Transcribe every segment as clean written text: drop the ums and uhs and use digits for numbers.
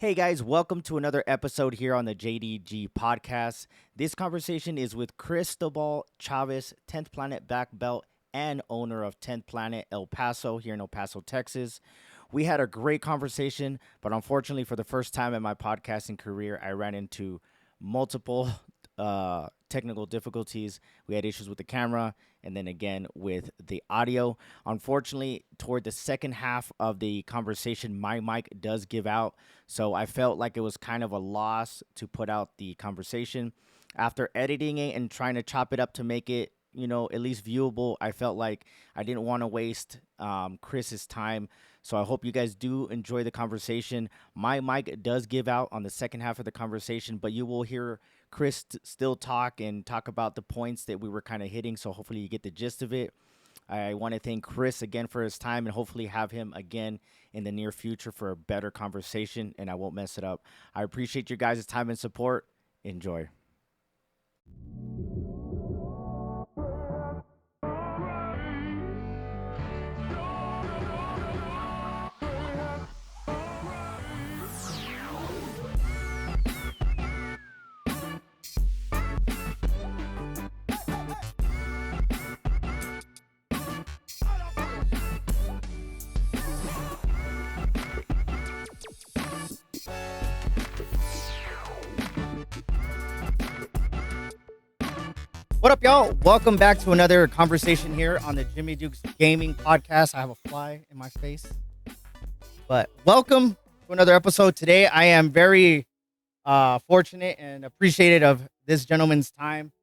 Hey guys, welcome to another episode here on the JDG podcast. This conversation is with Cristobal Chavez, 10th Planet Black Belt and owner of 10th Planet El Paso here in El Paso, Texas. We had a great conversation, but unfortunately, for the first time in my podcasting career, I ran into multiple technical difficulties. We had issues with the camera and then again with the audio. Unfortunately, toward the second half of the conversation, my mic does give out. So I felt like it was kind of a loss to put out the conversation. After editing it and trying to chop it up to make it, at least viewable, I felt like I didn't want to waste Chris's time. So I hope you guys do enjoy the conversation. My mic does give out on the second half of the conversation, but you will hear Chris still talk about the points that we were kind of hitting. So hopefully you get the gist of it. I want to thank Chris again for his time and hopefully have him again in the near future for a better conversation and I won't mess it up. I appreciate your guys' time and support. Enjoy. What up, y'all? Welcome back to another conversation here on the Jimmy Dukes Gaming Podcast. I have a fly in my face. But welcome to another episode. Today, I am very fortunate and appreciative of this gentleman's time,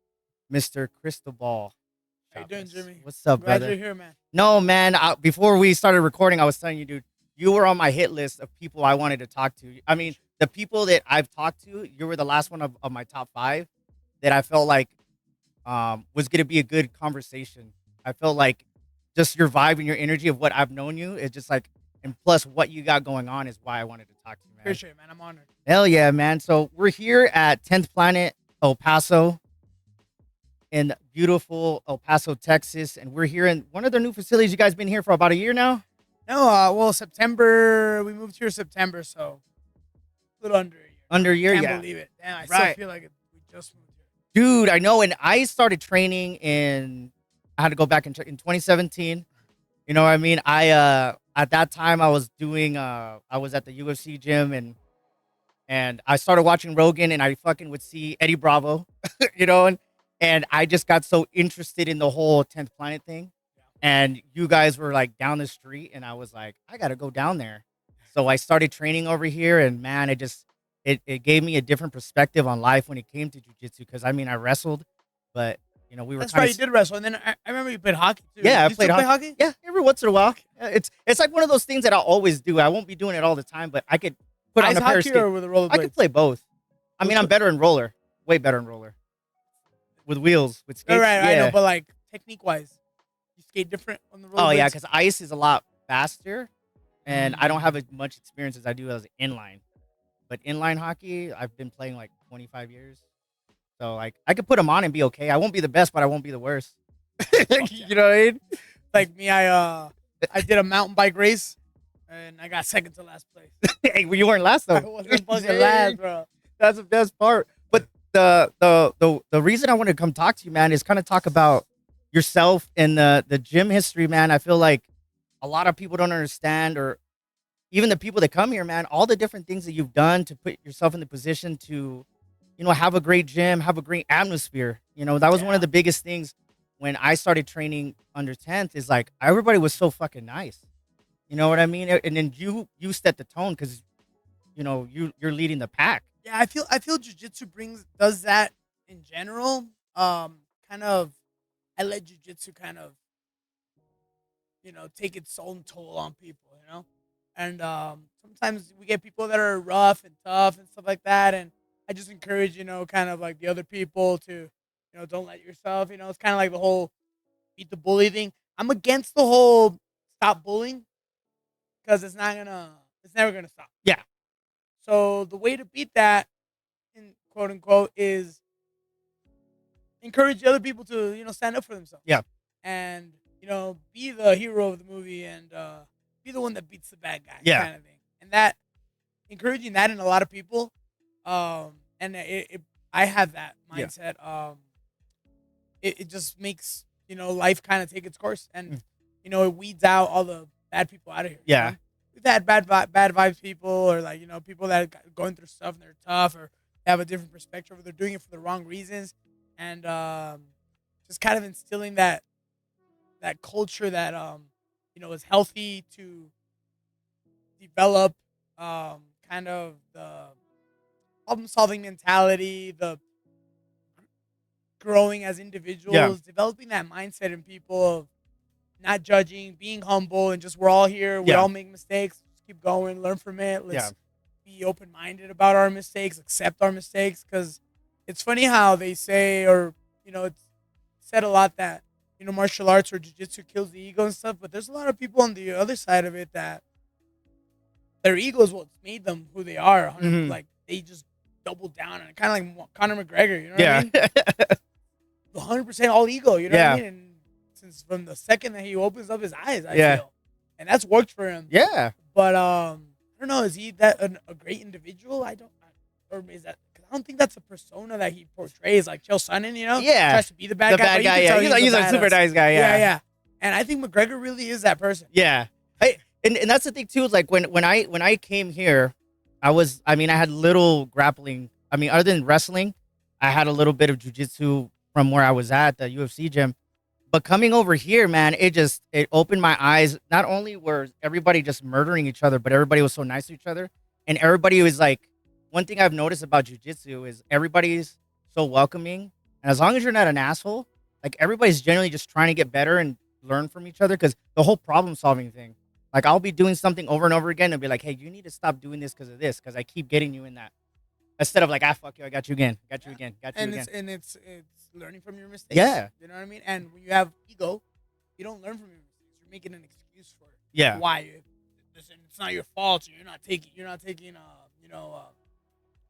Mr. Cristobal. How you doing, Jimmy? What's up, Glad brother? you're here, man. No, man. Before we started recording, I was telling you, dude, you were on my hit list of people I wanted to talk to. I mean, the people that I've talked to, you were the last one of my top 5 that I felt like was going to be a good conversation. I felt like just your vibe and your energy of what I've known you is just like, and plus what you got going on is why I wanted to talk to you, man. Appreciate it, man. I'm honored. Hell yeah, man. So we're here at 10th Planet El Paso in beautiful El Paso, Texas. And we're here in one of their new facilities. You guys been here for about a year now? No, well, September, we moved here September, so a little under a year. Under a year, Can't yeah. believe it. Damn, I still Right. feel like we just moved here. Dude, I know. And I started training I had to go back in 2017. You know what I mean? At that time I was doing, I was at the UFC gym and I started watching Rogan and I fucking would see Eddie Bravo, and I just got so interested in the whole 10th Planet thing. And you guys were like down the street and I was like, I got to go down there. So I started training over here and man, it gave me a different perspective on life when it came to jiu-jitsu because I mean I wrestled, but we were That's kind right, you did wrestle, and then I remember you played hockey too. Yeah, I You played still play hockey. hockey. Yeah, every once in a while. It's like one of those things that I'll always do. I won't be doing it all the time, but I could put on Ice a pair of hockey skates. or with a rollerblade? I could play both. I mean, I'm better in roller, way better in roller, with wheels, with skates. Right, I yeah. know, but like technique wise, you skate different on the rollerblades. Oh yeah, because ice is a lot faster, and I don't have as much experience as I do as inline. But inline hockey, I've been playing like 25 years. So like I could put them on and be okay. I won't be the best, but I won't be the worst. You know what I mean? Like me, I did a mountain bike race, and I got second to last place. Hey, well, you weren't last though. I wasn't fucking last, bro. That's the best part. But the reason I want to come talk to you, man, is kind of talk about yourself and the gym history, man. I feel like a lot of people don't understand, or even the people that come here, man, all the different things that you've done to put yourself in the position to, have a great gym, have a great atmosphere. That was one of the biggest things when I started training under 10th is like everybody was so fucking nice. You know what I mean? And then you set the tone because you're leading the pack. Yeah, I feel jiu-jitsu does that in general. Kind of, I let jiu-jitsu kind of, take its own toll on people, and sometimes we get people that are rough and tough and stuff like that, and I just encourage, kind of like the other people to, don't let yourself, it's kind of like the whole beat the bully thing. I'm against the whole stop bullying because it's never gonna stop. Yeah. So the way to beat that, in quote unquote, is encourage other people to, stand up for themselves. Yeah. And, be the hero of the movie and be the one that beats the bad guy. Yeah. Kind of thing. And that encouraging that in a lot of people. And I have that Yeah. mindset. It just makes life kind of take its course, and Mm. it weeds out all the bad people out of here. Yeah. We've had bad vibes people, or like people that are going through stuff and they're tough, or they have a different perspective, or they're doing it for the wrong reasons, and just kind of instilling that culture that is healthy to develop kind of the problem solving mentality, the growing as Yeah. individuals, developing that mindset in people of not judging, being humble, and just we're all here. We Yeah. all make mistakes. Just keep going, learn from it. Yeah. Let's be open minded about our mistakes, accept our mistakes. Because it's funny how they say, or it's said a lot that martial arts or jiu-jitsu kills the ego and stuff. But there's a lot of people on the other side of it that their ego is what's made them who they are. Mhm. Like they just double down, and kind of like Conor McGregor. You know what Yeah. I mean? 100% all ego. You know what Yeah. I mean? And since from the second that he opens up his eyes, I Yeah. feel, and that's worked for him. Yeah. But I don't know. Is he that a great individual? Or is that? Cause I don't think that's a persona that he portrays. Like Chael Sonnen, Yeah. tries to be the bad The guy. bad but you guy. can Yeah. tell He's the a super badass. nice guy. Yeah, Yeah. yeah. And I think McGregor really is that person. Yeah. And that's the thing too. Is like when I came here, I had little grappling. I mean, other than wrestling, I had a little bit of jujitsu from where I was at the UFC gym. But coming over here, man, it opened my eyes. Not only were everybody just murdering each other, but everybody was so nice to each other, and everybody was like. One thing I've noticed about jujitsu is everybody's so welcoming, and as long as you're not an asshole, like everybody's generally just trying to get better and learn from each other. Because the whole problem solving thing, like I'll be doing something over and over again and be like, hey, you need to stop doing this because of this, because I keep getting you in that. Instead of like, fuck you, I got you again, got you again, got you And again. it's learning from your mistakes. Yeah. You know what I mean? And when you have ego, you don't learn from your mistakes. You're making an excuse for it. Yeah. Why? Listen, it's not your fault. You're not taking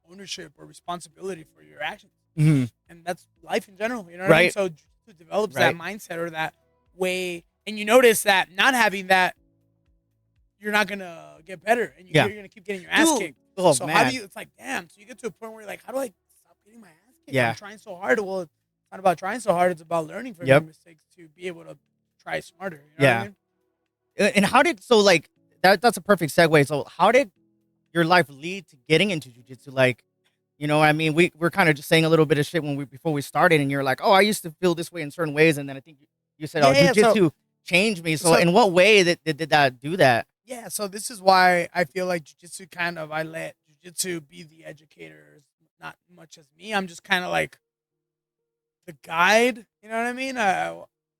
ownership or responsibility for your actions. Mm-hmm. And that's life in general. You know what I mean? Right. So jiu-jitsu develops Right. that mindset or that way, and you notice that not having that, you're not gonna get better, and Yeah. you're gonna keep getting your ass Dude. kicked. Oh So man. how do you? It's like damn. So you get to a point where you're like, how do I stop getting my ass kicked? Yeah. I'm trying so hard. Well, it's not about trying so hard. It's about learning from Yep. your mistakes to be able to try smarter. You know what I mean? And how did like that's a perfect segue. So how did your life lead to getting into jujitsu? Like, I mean, we're kind of just saying a little bit of shit before we started, and you're like, oh, I used to feel this way in certain ways, and then I think you said, Yeah, jujitsu changed me. So in what way did that do that? Yeah, so this is why I feel like jiu-jitsu I let jiu-jitsu be the educator, not much as me. I'm just kind of like the guide, you know what I mean?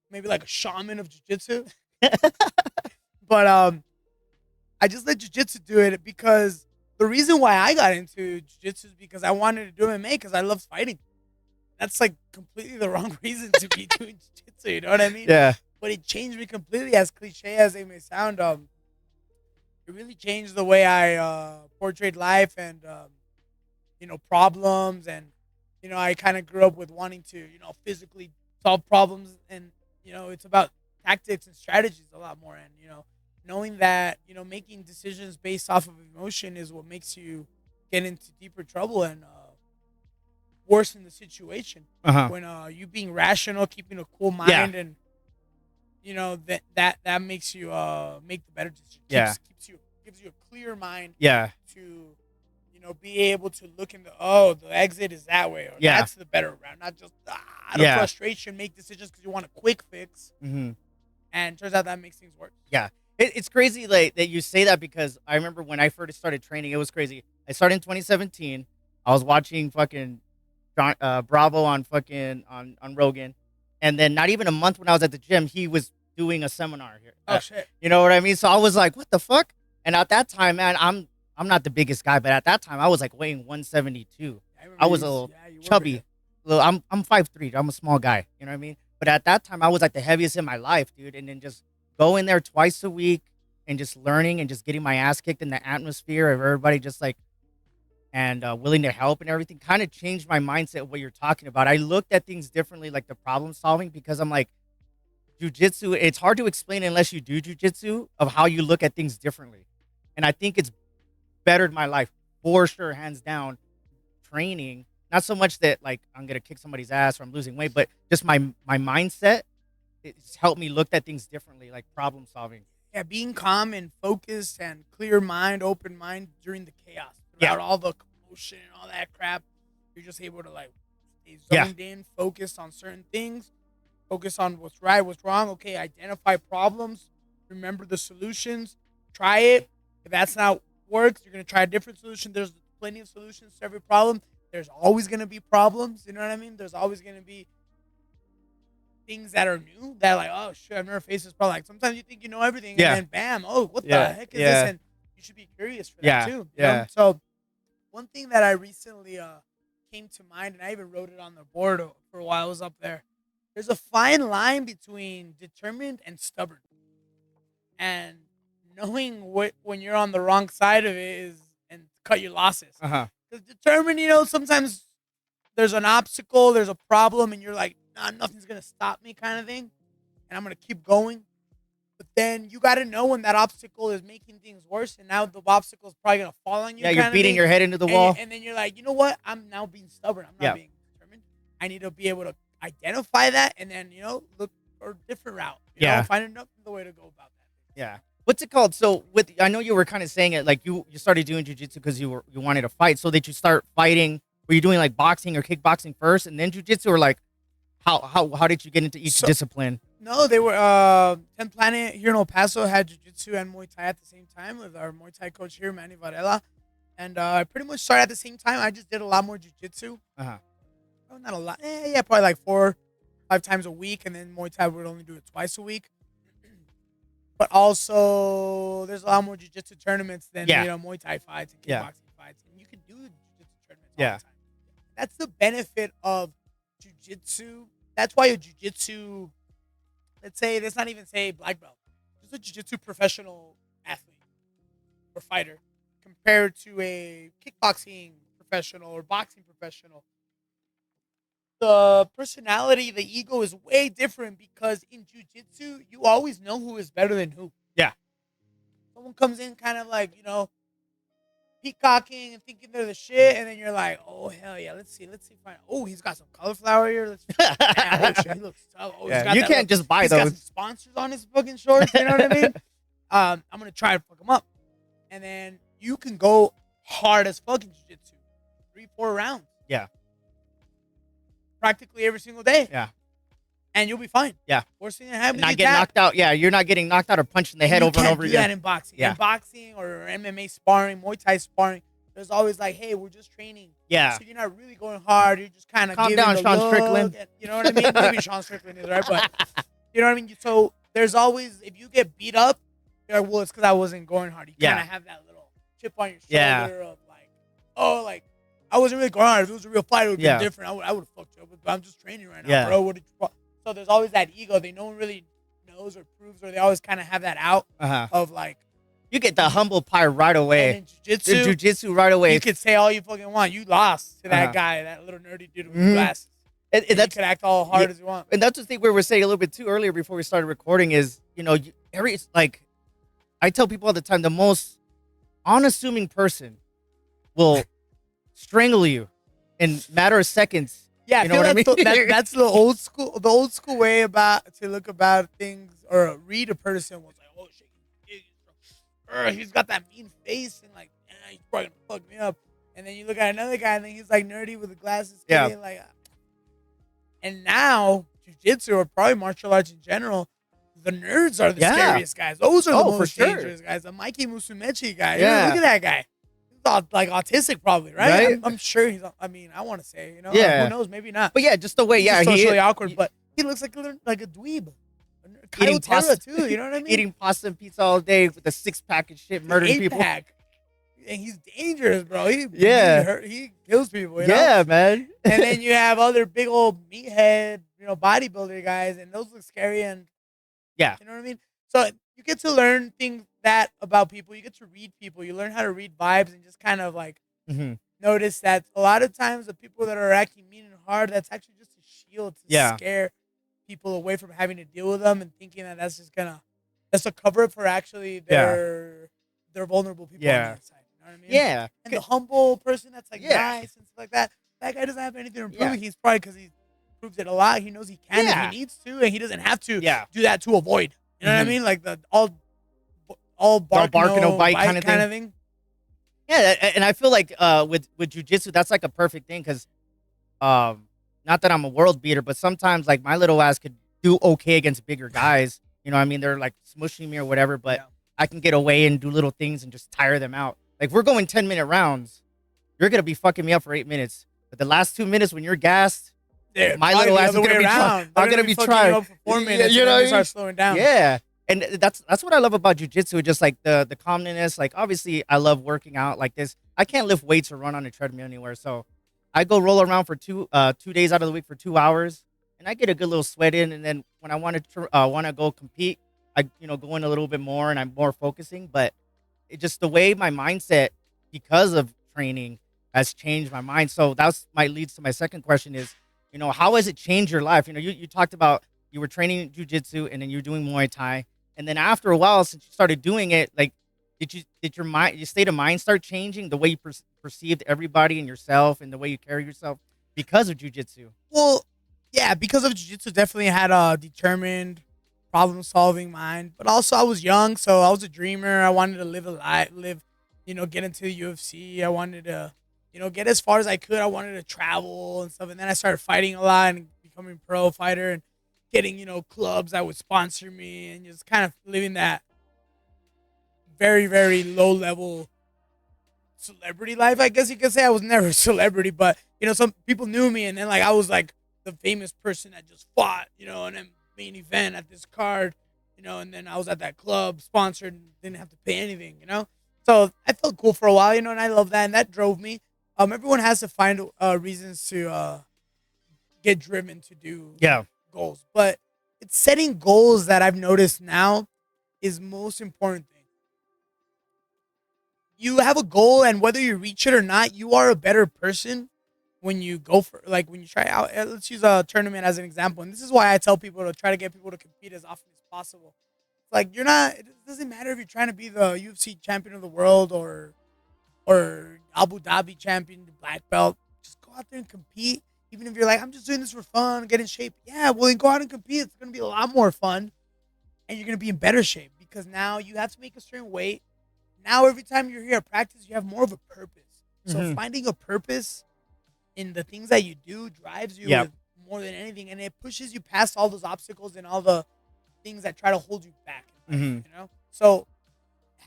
Maybe like a shaman of jiu-jitsu. But I just let jiu-jitsu do it because the reason why I got into jiu-jitsu is because I wanted to do MMA because I love fighting. That's like completely the wrong reason to be doing jiu-jitsu, you know what I mean? Yeah. But it changed me completely, as cliche as it may sound. It really changed the way I portrayed life and problems, and I kind of grew up with wanting to physically solve problems, and it's about tactics and strategies a lot more, and knowing that making decisions based off of emotion is what makes you get into deeper trouble and worsen the situation. Uh-huh. When you being rational, keeping a cool mind, and that makes you make the better decision. Gives you a clear mind. Yeah. To be able to look in the exit is that way, or that's the better route, not just out of frustration make decisions because you want a quick fix. Mm-hmm. And turns out that makes things worse. Yeah. It's crazy like that you say that, because I remember when I first started training, it was crazy. I started in 2017. I was watching fucking Bravo on fucking on Rogan, and then not even a month when I was at the gym, he was doing a seminar here. Oh shit! You know what I mean? So I was like, what the fuck? And at that time, man, I'm not the biggest guy, but at that time I was like weighing 172. I was a little chubby. I'm 5'3". I'm a small guy. You know what I mean? But at that time, I was like the heaviest in my life, dude. And then just going there twice a week and just learning and just getting my ass kicked in the atmosphere of everybody just like and willing to help and everything kind of changed my mindset of what you're talking about. I looked at things differently, like the problem solving, because I'm like, jujitsu, it's hard to explain unless you do jujitsu of how you look at things differently. And I think it's bettered my life for sure, hands down. Training, not so much that like I'm gonna kick somebody's ass or I'm losing weight, but just my mindset. It's helped me look at things differently, like problem solving. Yeah, being calm and focused and clear mind, open mind during the chaos, Yeah, throughout all the commotion and all that crap, you're just able to like stay yeah, zoned in, focus on certain things, focus on what's right, what's wrong. Okay, identify problems, remember the solutions, try it. If that's not works, you're gonna try a different solution. There's plenty of solutions to every problem. There's always gonna be problems. You know what I mean? There's always gonna be things that are new that like, oh shit, I've never faced this problem. Like sometimes you think you know everything, and yeah, then bam, oh, what the yeah, heck is this? yeah, And you should be curious for that yeah, too. You know? yeah. So one thing that I recently came to mind, and I even wrote it on the board for a while I was up there. There's a fine line between determined and stubborn, and knowing what when you're on the wrong side of it is and cut your losses. Uh huh. Because determined, you know, sometimes there's an obstacle, there's a problem, and you're like, nah, nothing's gonna stop me, kind of thing, and I'm gonna keep going. But then you got to know when that obstacle is making things worse, and now the obstacle is probably gonna fall on you. Yeah, you're kind of beating thing. your head into the And, wall. and then you're like, you know what? I'm now being stubborn. I'm Yeah, not being determined. I need to be able to identify that, and then look for a different route. yeah, Find another way to go about that. yeah. What's it called? So with I know you were kind of saying it like you started doing jujitsu because you wanted to fight. So did you start fighting? Were you doing like boxing or kickboxing first, and then jujitsu, or like how did you get into each discipline? No, they were 10th Planet here in El Paso had jiu-jitsu and Muay Thai at the same time with our Muay Thai coach here, Manny Varela. And I pretty much started at the same time. I just did a lot more jiu-jitsu. Uh huh. Oh, not a lot. Yeah, probably like 4-5 times a week. And then Muay Thai would only do it twice a week. But also, there's a lot more jiu-jitsu tournaments than Muay Thai fights and kickboxing fights. And you can do jiu-jitsu tournaments all the time. That's the benefit of jiu-jitsu. That's why a jiu-jitsu, let's not even say black belt, just a jiu-jitsu professional athlete or fighter compared to a kickboxing professional or boxing professional. The personality, the ego is way different because in jiu-jitsu, you always know who is better than who. Yeah. Someone comes in kind of like, peacocking and thinking they're the shit, and then you're like, oh hell yeah, let's see, fine. Oh, he's got some cauliflower here. Let's oh shit, he looks tough. Oh, yeah, you can't just buy he's those. Got some sponsors on his fucking shorts. You know what I mean? I'm gonna try to fuck him up, and then you can go hard as fucking jiu-jitsu, 3-4 rounds. Yeah. Practically every single day. Yeah. And you'll be fine. Yeah. Worst thing that happens, not get knocked out. Yeah, you're not getting knocked out or punched in the head over and over again. again. That in boxing. Yeah. In boxing or MMA sparring, Muay Thai sparring, there's always like, hey, we're just training. Yeah. So you're not really going hard. You're just kind of calm down, Sean Strickland. And, you know what I mean? Maybe Sean Strickland is right, but you know what I mean. So there's always, if you get beat up, you're like, well, it's because I wasn't going hard. You kind of have that little chip on your shoulder of like, oh, like I wasn't really going hard. If it was a real fight, it would be different. I would have fucked you up. But I'm just training right now, bro. What did you? So there's always that ego. No one really knows or proves, or they always kind of have that out of like. You get the humble pie right away. And in jiu-jitsu right away. You could say all you fucking want. You lost to that guy, that little nerdy dude with glasses. And you could act all hard as you want. And that's the thing we were saying a little bit too earlier before we started recording is, I tell people all the time, the most unassuming person will strangle you in a matter of seconds. Yeah, you know what I mean? That's the old school way to look about things or read a person was like, oh shit, he's got that mean face and like, he's probably gonna fuck me up. And then you look at another guy and then he's like nerdy with the glasses. And now jiu-jitsu or probably martial arts in general, the nerds are the scariest guys. Those are the most dangerous guys. The Mikey Musumeci guy. Yeah. Look at that guy. Like autistic probably, right? I'm sure he's. I mean, I want to say, who knows? Maybe not. But yeah, just the way, he's socially awkward, but he looks like a dweeb. Eating pasta too, you know what I mean? Eating pasta and pizza all day with a 6-pack and shit, murdering people. And he's dangerous, bro. He kills people. You know? Yeah, man. And then you have other big old meathead, bodybuilder guys, and those look scary and you know what I mean. So you get to learn things about people. You get to read people. You learn how to read vibes and just kind of like notice that a lot of times the people that are acting mean and hard, that's actually just a shield to scare people away from having to deal with them and thinking that that's a cover up for actually their vulnerable people on the inside. You know know what I mean? Yeah. And the humble person that's like Yeah. nice and stuff like that. That guy doesn't have anything to improve. Yeah. He's probably because he proves it a lot. He knows he can and he Yeah. needs to, and he doesn't have to Yeah. do that to avoid. You know what I Mhm. mean? Like the all bark, no no bite bite kinda kind thing. of thing. Yeah, and I feel like with jujitsu, that's like a perfect thing because not that I'm a world beater, but sometimes like my little ass could do okay against bigger guys. You know what I mean? They're like smushing me or whatever, but Yeah. I can get away and do little things and just tire them out. Like we're going 10-minute rounds. You're gonna be fucking me up for 8 minutes. But the last 2 minutes when you're gassed, my Probably little the ass is other gonna way be around. I'm gonna be fucking trying. you up for 4 minutes. You And know then what I they mean? start slowing down. Yeah. And that's what I love about jujitsu, just like the calmness. Like obviously I love working out like this. I can't lift weights or run on a treadmill anywhere. So I go roll around for 2 days out of the week for 2 hours and I get a good little sweat in, and then when I want to go compete, I go in a little bit more and I'm more focusing. But it just the way my mindset because of training has changed my mind. So that's my leads to my second question is, how has it changed your life? You talked about you were training jujitsu and then you're doing Muay Thai. And then after a while, since you started doing it, like, did your state of mind start changing the way you perceived everybody and yourself and the way you carry yourself because of jujitsu? Well, yeah, because of jiu-jitsu, definitely had a determined, problem-solving mind. But also, I was young, so I was a dreamer. I wanted to live a life, get into the UFC. I wanted to, get as far as I could. I wanted to travel and stuff. And then I started fighting a lot and becoming a pro fighter and getting, clubs that would sponsor me and just kind of living that very, very low-level celebrity life, I guess you could say. I was never a celebrity, but some people knew me, and then like I was like the famous person that just fought, and then main event at this card, and then I was at that club sponsored and didn't have to pay anything, So I felt cool for a while, and I love that, and that drove me. Everyone has to find reasons to get driven to do Yeah. goals, but it's setting goals that I've noticed now is most important thing. You have a goal, and whether you reach it or not, you are a better person when you go for, like, when you try out. Let's use a tournament as an example, and this is why I tell people to try to get people to compete as often as possible. Like, it doesn't matter if you're trying to be the UFC champion of the world or Abu Dhabi champion, the black belt. Just go out there and compete. Even if you're like, I'm just doing this for fun, get in shape. Yeah, well, then go out and compete. It's going to be a lot more fun, and you're going to be in better shape because now you have to make a certain weight. Now, every time you're here at practice, you have more of a purpose. So finding a purpose in the things that you do drives you with more than anything, and it pushes you past all those obstacles and all the things that try to hold you back. So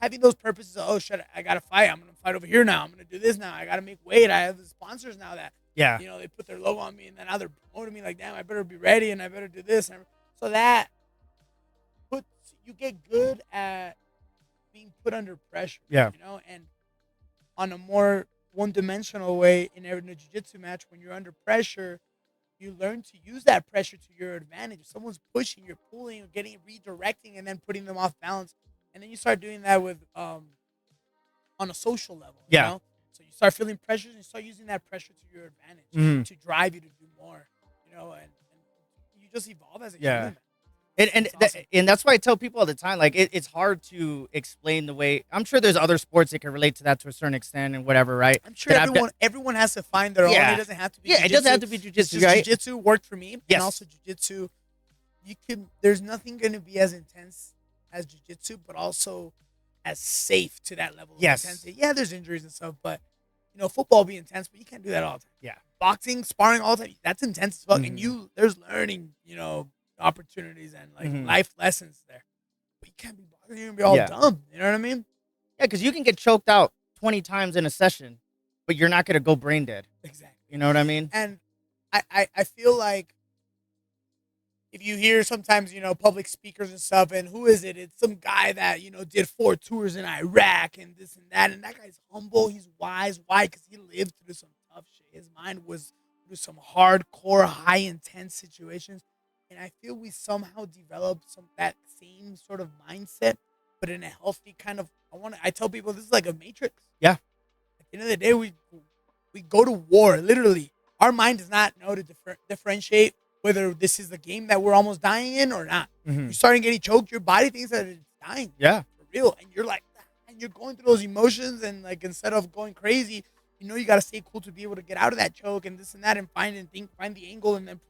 having those purposes of, oh, shit, I got to fight. I'm going to fight over here now. I'm going to do this now. I got to make weight. I have the sponsors now that, they put their logo on me, and then now they're promoting me like, damn, I better be ready, and I better do this. So that you get good at being put under pressure, and on a more one-dimensional way in a jiu-jitsu match, when you're under pressure, you learn to use that pressure to your advantage. If someone's pushing, you're pulling, you're getting redirecting, and then putting them off balance, and then you start doing that with on a social level, so you start feeling pressure and you start using that pressure to your advantage to drive you to do more, and you just evolve as a human. And that's why I tell people all the time, like it's hard to explain the way. I'm sure there's other sports that can relate to that to a certain extent and whatever, right? I'm sure everyone has to find their own. It doesn't have to be. It doesn't have to be jujitsu, right? Jiu-jitsu worked for me, yes. And also jiu-jitsu, there's nothing going to be as intense as jiu-jitsu, but also as safe to that level of intensity. Yeah, there's injuries and stuff, but football will be intense, but you can't do that all the time. Yeah, boxing, sparring all the time, that's intense as fuck, and there's learning, opportunities and like life lessons there. But you can't be bothering, you're gonna be all dumb. You know what I mean? Yeah, because you can get choked out 20 times in a session, but you're not gonna go brain dead. Exactly. You know what I mean? And I feel like if you hear sometimes, public speakers and stuff, and who is it? It's some guy that, did 4 tours in Iraq and this and that guy's humble, he's wise. Why? Because he lived through some tough shit. His mind was through some hardcore, high intense situations. And I feel we somehow developed that same sort of mindset, but in a healthy kind of. I tell people this is like a matrix. Yeah. At the end of the day, we go to war. Literally, our mind does not know to differentiate whether this is the game that we're almost dying in or not. You're starting getting choked. Your body thinks that it's dying. Yeah. For real, and you're like, I you're going through those emotions, and like instead of going crazy, you got to stay cool to be able to get out of that choke and this and that, and find the angle, and then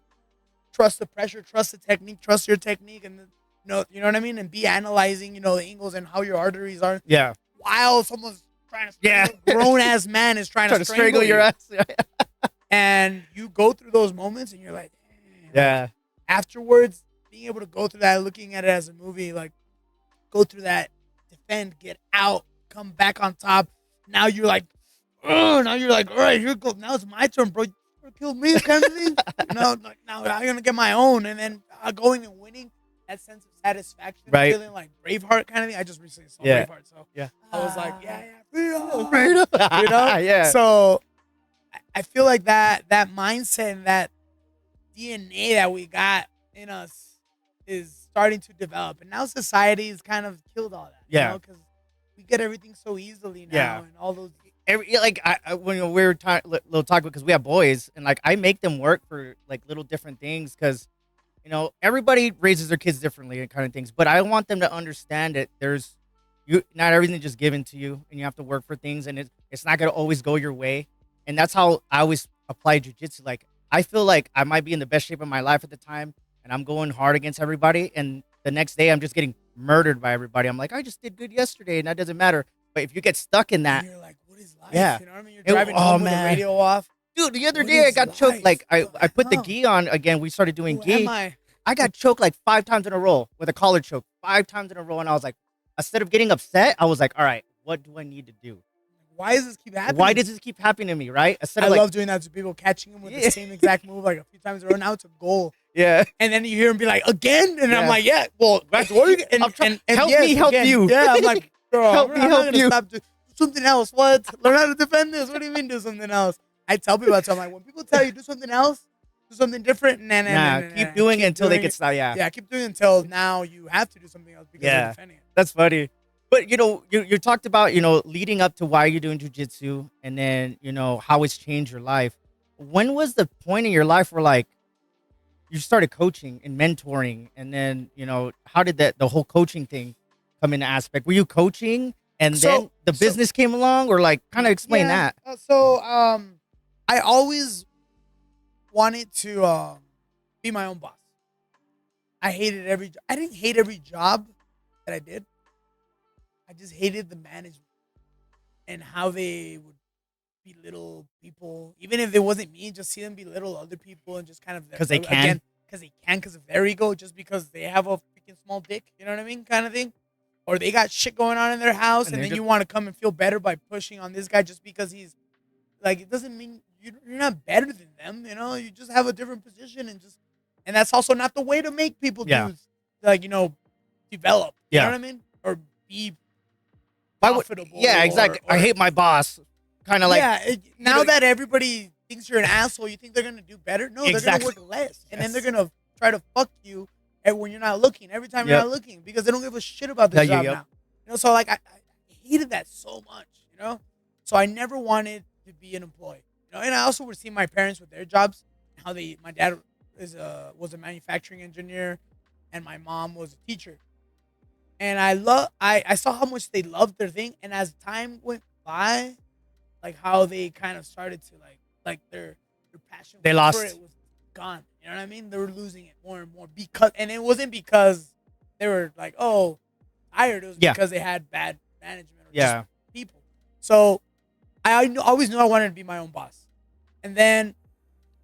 trust the pressure, trust the technique, trust your technique, and then, you know what I mean, and be analyzing, the angles and how your arteries are, Yeah. while someone's trying to Yeah. strangle, grown ass man is trying to strangle your you. ass. And you go through those moments, and you're like, damn. Yeah. Afterwards, being able to go through that, looking at it as a movie, like go through that, defend, get out, come back on top. Now you're like, oh, now you're like, all right, here goes. Now it's my turn, bro. You killed me, kind of thing. Like now I'm gonna get my own, and then going and winning, that sense of satisfaction, Right. feeling like Braveheart kind of thing. I just recently saw Yeah. Braveheart, so Yeah. I was like, yeah, freedom. Freedom. Yeah. So I feel like that mindset and that DNA that we got in us is starting to develop, and now society has kind of killed all that. Yeah. Because we get everything so easily now, Yeah. and all those. When we were little talk, because we have boys, and like I make them work for like little different things, because everybody raises their kids differently and kind of things, but I want them to understand that not everything just given to you, and you have to work for things, and it's not gonna always go your way. And that's how I always apply jiu-jitsu. Like I feel like I might be in the best shape of my life at the time, and I'm going hard against everybody, and the next day I'm just getting murdered by everybody. I'm like, I just did good yesterday, and that doesn't matter. But if you get stuck in that, And you're like, what is life? Yeah. You know what I mean? You're driving home with the radio off. dude, the other What day I is got choked. life? Like I put the Wow. gi on again. We started doing Who gi. am I? I got choked like 5 times in a row with a collar choke, 5 times in a row, and I was like, instead of getting upset, I was like, all right, what do I need to do? Why does this keep happening? Why does this keep happening to me? Right? Instead I of like, love doing that to people, catching them with Yeah. the same exact move like a few times in a row. Now it's a goal. yeah, And then you hear him be like, again? And Yeah. I'm like, yeah, well, that's what you and, I'm trying- and help yes, me help again. you. Yeah, I'm like, bro, Help I'm me not help going to you. stop. Do something else. What? Learn how to defend this. What do you mean do something else? I tell people that. So I'm like, when people tell you do something else, do something different, keep doing it until they get stop. Yeah, Yeah, keep doing it until now you have to do something else because Yeah. you're defending it. that's funny. But you talked about leading up to why you're doing jujitsu, and then how it's changed your life. When was the point in your life where like you started coaching and mentoring, and then how did the whole coaching thing come into aspect? Were you coaching and then the business came along, or like kind of explain that? I always wanted to be my own boss. I didn't hate every job that I did. I just hated the management and how they would belittle people, even if it wasn't me. Just see them belittle other people and just kind of Because they can. because of their ego, just because they have a freaking small dick. You know what I mean, kind of thing. Or they got shit going on in their house, And and they're then you want to come and feel better by pushing on this guy just because he's like. It doesn't mean you're not better than them. You just have a different position, and that's also not the way to make people Yeah. develop. You Yeah. know what I mean, or be Why would- profitable. yeah, exactly. I hate my boss. Kind of like now that everybody thinks you're an asshole, you think they're gonna do better? No, they're Exactly. gonna work less, and then Yes. they're gonna try to fuck you when you're not looking. Every time Yep. you're not looking, because they don't give a shit about the Yeah, job yep. now. So like I hated that so much. So I never wanted to be an employee. And I also would see my parents with their jobs, how my dad was a manufacturing engineer, and my mom was a teacher. And I saw how much they loved their thing, and as time went by, like how they kind of started to like their passion They for lost. it was gone. You know what I mean? They were losing it more and more and it wasn't because they were like, oh, tired. It was Yeah. because they had bad management or Yeah. just people. So I always knew I wanted to be my own boss. And then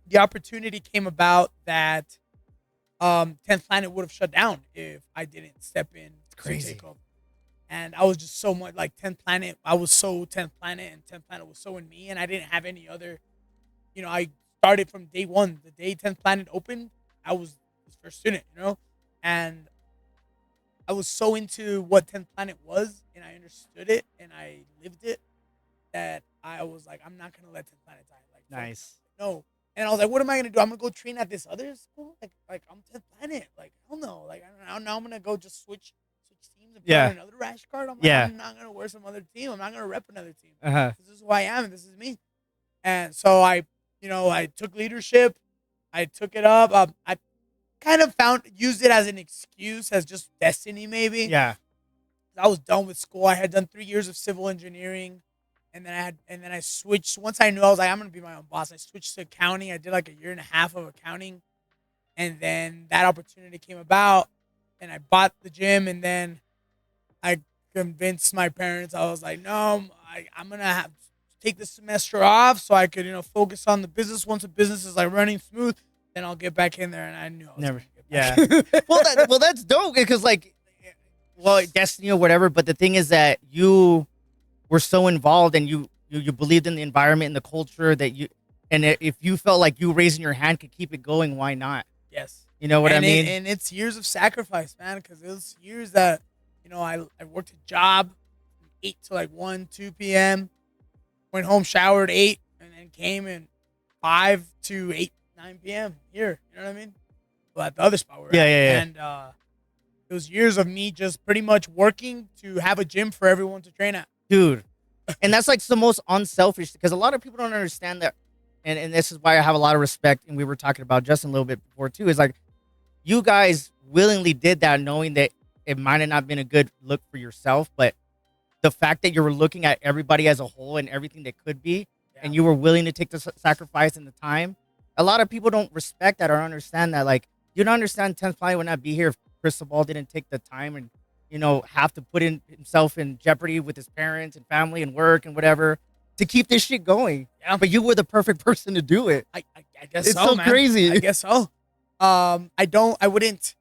the opportunity came about that 10th Planet would have shut down if I didn't step in to crazy. take over. And I was just so much like 10th Planet. I was so 10th Planet, and 10th Planet was so in me, and I didn't have any other. I started from day one. The day 10th Planet opened, I was his first student, and I was so into what 10th Planet was, and I understood it, and I lived it, that I was like, I'm not gonna let 10th Planet die. Like, Nice. no. And I was like, what am I gonna do? I'm gonna go train at this other school? Like I'm 10th Planet. Like, hell no. Like, now I'm gonna go just switch teams and put Yeah. on another rash card. I'm like, Yeah. I'm not gonna wear some other team. I'm not gonna rep another team. Uh-huh. This is who I am, and this is me. And so I took leadership. I took it up. I kind of used it as an excuse, as just destiny, maybe. Yeah. I was done with school. I had done 3 years of civil engineering, and then I switched. Once I knew I was like, I'm gonna be my own boss, I switched to accounting. I did like a year and a half of accounting, and then that opportunity came about, and I bought the gym, and then I convinced my parents. I was like, no, I'm gonna have to take this semester off so I could, focus on the business. Once the business is like running smooth, then I'll get back in there. And I knew I was Never. gonna Yeah. get back. Well, that's dope because like, well, destiny or whatever. But the thing is that you were so involved and you believed in the environment and the culture that you, and if you felt like you raising your hand could keep it going, why not? Yes. You know what I mean? And it's years of sacrifice, man, because it was years that, I worked a job from 8 to like 1, 2 p.m., went home, showered, 8, and then came in 5 to 8, 9 p.m. here. You know what I mean? Well, at the other spot we're Yeah, at. yeah, yeah. And it was years of me just pretty much working to have a gym for everyone to train at. Dude. And that's like the most unselfish because a lot of people don't understand that. And this is why I have a lot of respect. And we were talking about Justin a little bit before too. Is like you guys willingly did that knowing that it might have not been a good look for yourself. But the fact that you were looking at everybody as a whole and everything that could be, and you were willing to take the sacrifice and the time. A lot of people don't respect that or understand that. Like, you don't understand 10th Planet would not be here if Cristobal didn't take the time and, have to put himself in jeopardy with his parents and family and work and whatever to keep this shit going. Yeah. But you were the perfect person to do it. I guess It's so, so man. crazy. I guess so. I wouldn't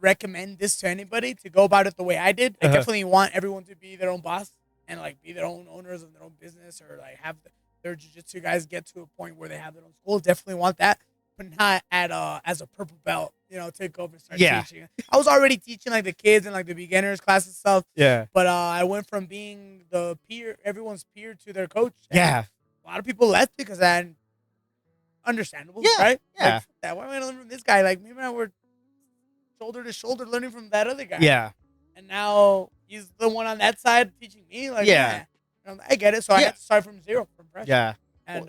recommend this to anybody to go about it the way I did. I definitely want everyone to be their own boss and like be their own owners of their own business, or like have their jiu-jitsu guys get to a point where they have their own school. Definitely want that, but not at as a purple belt, take over and start teaching. I was already teaching like the kids and like the beginners class and stuff. Yeah. But I went from being the peer, everyone's peer, to their coach. Yeah. A lot of people left because that, understandable, Yeah, right? yeah. Like, that. Why am I learning from this guy? Like, maybe I were shoulder to shoulder learning from that other guy. Yeah. And now he's the one on that side teaching me. Like, Yeah. I get it. So I had to start from zero, from fresh. Yeah. And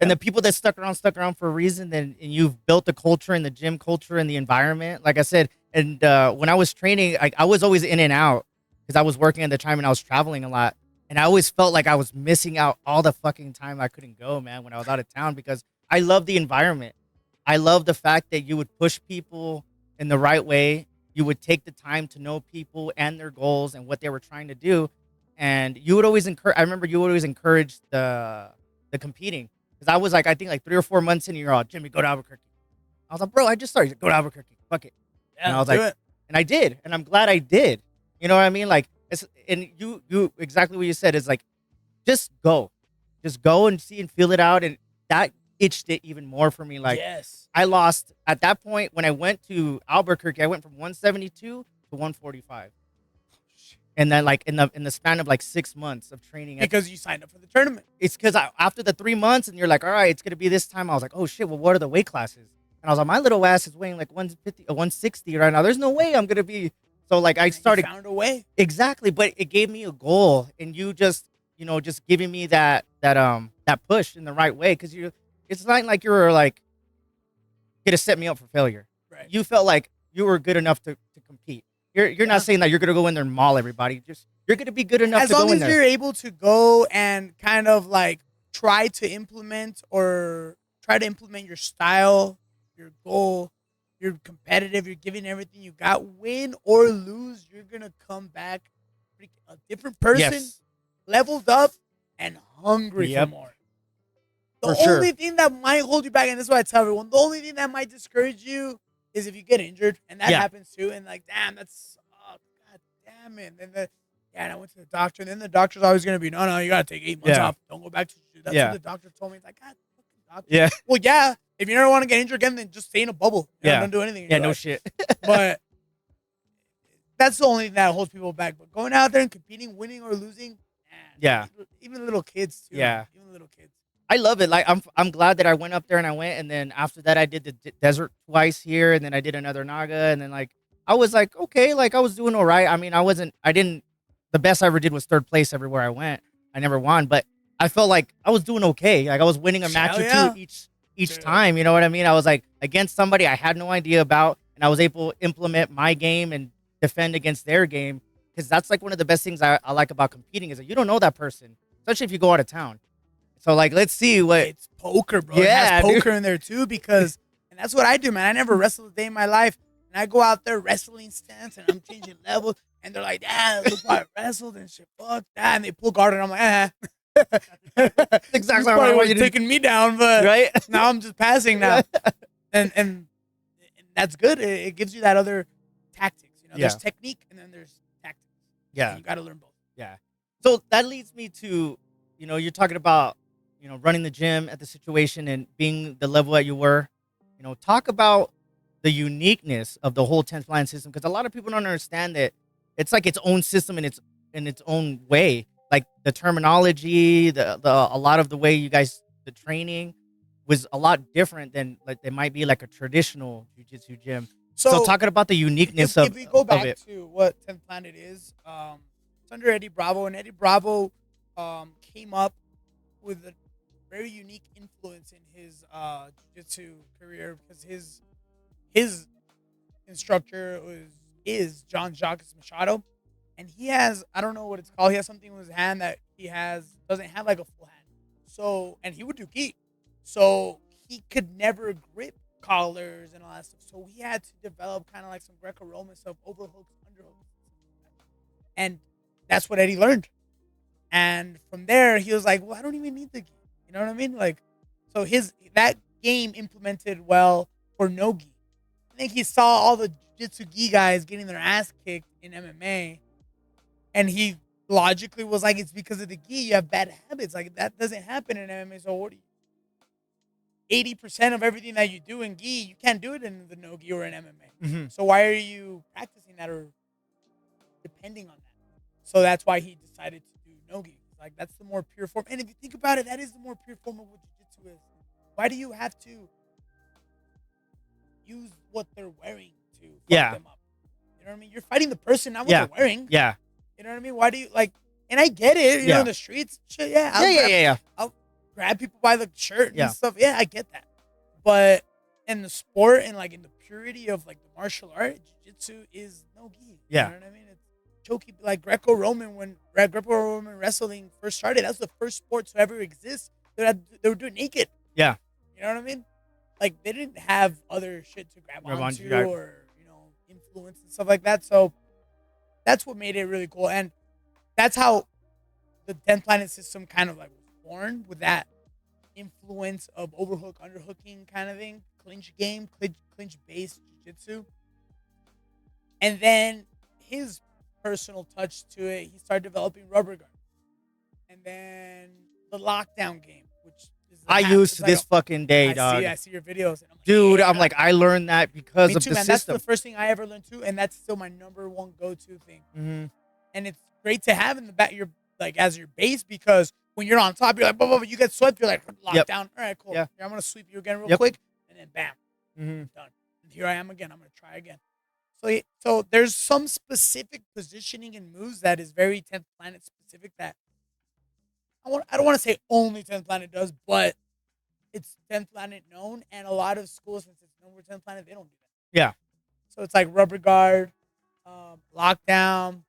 And the people that stuck around for a reason, and you've built the culture and the gym culture and the environment. Like I said, and when I was training, I was always in and out because I was working at the time and I was traveling a lot. And I always felt like I was missing out all the fucking time I couldn't go, man, when I was out of town, because I love the environment. I love the fact that you would push people in the right way. You would take the time to know people and their goals and what they were trying to do. And you would always encourage, I remember you would always encourage the competing. Because I was like, I think like 3 or 4 months in, you're all, Jimmy, go to Albuquerque. I was like, bro, I just started. Go to Albuquerque. Fuck it. yeah, And I was do like, it. and I did. And I'm glad I did. You know what I mean? Like, and you exactly what you said is like, just go. Just go and see and feel it out. And that itched it even more for me. Like, yes. I lost, at that point, when I went to Albuquerque, I went from 172 to 145. And then like in the span of like 6 months of training. Because you signed up for the tournament. It's because after the 3 months and you're like, all right, it's going to be this time. I was like, oh shit, well, what are the weight classes? And I was like, my little ass is weighing like 150 or 160 right now. There's no way I'm going to be. So like I started. You found a way. Exactly. But it gave me a goal, and you just, just giving me that push in the right way. Cause it's not like you were like, going to set me up for failure. Right. You felt like you were good enough to compete. You're not saying that you're going to go in there and maul everybody. Just, you're going to be good enough as to go long in as there. you're able to go and kind of like try to implement your style, your goal, you're competitive, you're giving everything you got, win or lose, you're gonna come back a different person, Yes. leveled up and hungry Yep. for more. The For sure. only thing that might hold you back, and this is what I tell everyone, the only thing that might discourage you is if you get injured, and that Yeah. happens too. And like, damn, that's god damn it. And I went to the doctor, and then the doctor's always gonna be, no, you gotta take 8 months Yeah. off. Don't go back to jiu-jitsu. That's Yeah. what the doctor told me. It's like, God, fucking doctor. Yeah. Well, yeah. If you never want to get injured again, then just stay in a bubble. Yeah. Don't do anything. in Yeah, your no life. shit. But that's the only thing that holds people back. But going out there and competing, winning or losing, man, Yeah. even little kids too. Yeah. Even little kids. I love it. Like I'm glad that I went up there and I went, and then after that I did the desert twice here, and then I did another Naga, and then like I was like, okay, like I was doing all right. I mean, the best I ever did was third place everywhere I went. I never won, but I felt like I was doing okay. Like I was winning a match Hell or yeah. two each Dude. time. You know what I mean? I was like against somebody I had no idea about, and I was able to implement my game and defend against their game. because that's like one of the best things I like about competing is that you don't know that person, especially if you go out of town. So like, let's see what. It's poker, bro. Yeah, it has dude. poker in there too because, and that's what I do, man. I never wrestled a day in my life, and I go out there wrestling stance, and I'm changing levels, and they're like, "Damn, look how I wrestled and shit, fuck that," and they pull guard, and I'm like, "Ah." Exactly You what I probably want was you to taking me down, but right? now I'm just passing now, and that's good. It gives you that other tactics. You know, there's Yeah. technique, and then there's tactics. Yeah. And you got to learn both. Yeah. So that leads me to, you're talking about, running the gym at the situation and being the level that you were. Talk about the uniqueness of the whole 10th line system because a lot of people don't understand that it's like its own system in its own way. Like the terminology, the a lot of the way you guys the training was a lot different than like it might be like a traditional jiu-jitsu gym. So talking about the uniqueness if we go of back it. to what 10th Planet is, it's under Eddie Bravo, and Eddie Bravo came up with a very unique influence in his jiu-jitsu career because his instructor is John Jacques Machado, and he has, I don't know what it's called, he has something with his hand that doesn't have like a full hand. So, and he would do gi. So he could never grip collars and all that stuff. So he had to develop kind of like some Greco-Roman stuff, overhooks, underhooks. And that's what Eddie learned. And from there, he was like, well, I don't even need the gi. You know what I mean? Like, so that game implemented well for no gi. I think he saw all the jiu-jitsu gi guys getting their ass kicked in MMA. And he logically was like, it's because of the gi. You have bad habits. Like, that doesn't happen in MMA. So what do you? 80% of everything that you do in gi, you can't do it in the no gi or in MMA. Mm-hmm. So why are you practicing that or depending on that? So that's why he decided to do no gi. Like, that's the more pure form. And if you think about it, that is the more pure form of what jiu-jitsu is. Why do you have to use what they're wearing to fuck them up? You know what I mean? You're fighting the person, not what they're wearing. Yeah. You know what I mean? Why do you like? And I get it. You know, in the streets, shit. Yeah. I'll grab people by the shirt and stuff. Yeah, I get that. But in the sport and like in the purity of like the martial art, jiu-jitsu is no gi. Yeah. You know what I mean? It's choky, like Greco-Roman. When Greco-Roman wrestling first started, that's the first sport to ever exist. They were doing naked. Yeah. You know what I mean? Like they didn't have other shit to grab onto or influence and stuff like that. So that's what made it really cool, and that's how the 10th Planet system kind of like was born, with that influence of overhook, underhooking kind of thing, clinch game, clinch based jiu-jitsu. And then his personal touch to it, he started developing rubber guard. And then the lockdown game, which is I use to this fucking day, dog. I see your videos. And I'm like, dude, I'm like, I learned that because of the man. system. That's the first thing I ever learned too, and that's still my number one go-to thing. Mm-hmm. And it's great to have in the back your like as your base, because when you're on top, you're like, blah, blah, blah, you get swept, you're like locked down. All right, cool. Yeah. Here, I'm gonna sweep you again real quick, and then bam, done. And here I am again. I'm gonna try again. So there's some specific positioning and moves that is very 10th Planet specific that I don't want to say only 10th Planet does, but it's 10th Planet known, and a lot of schools, since it's known for 10th Planet, they don't do that. Yeah. So it's like rubber guard, lockdown,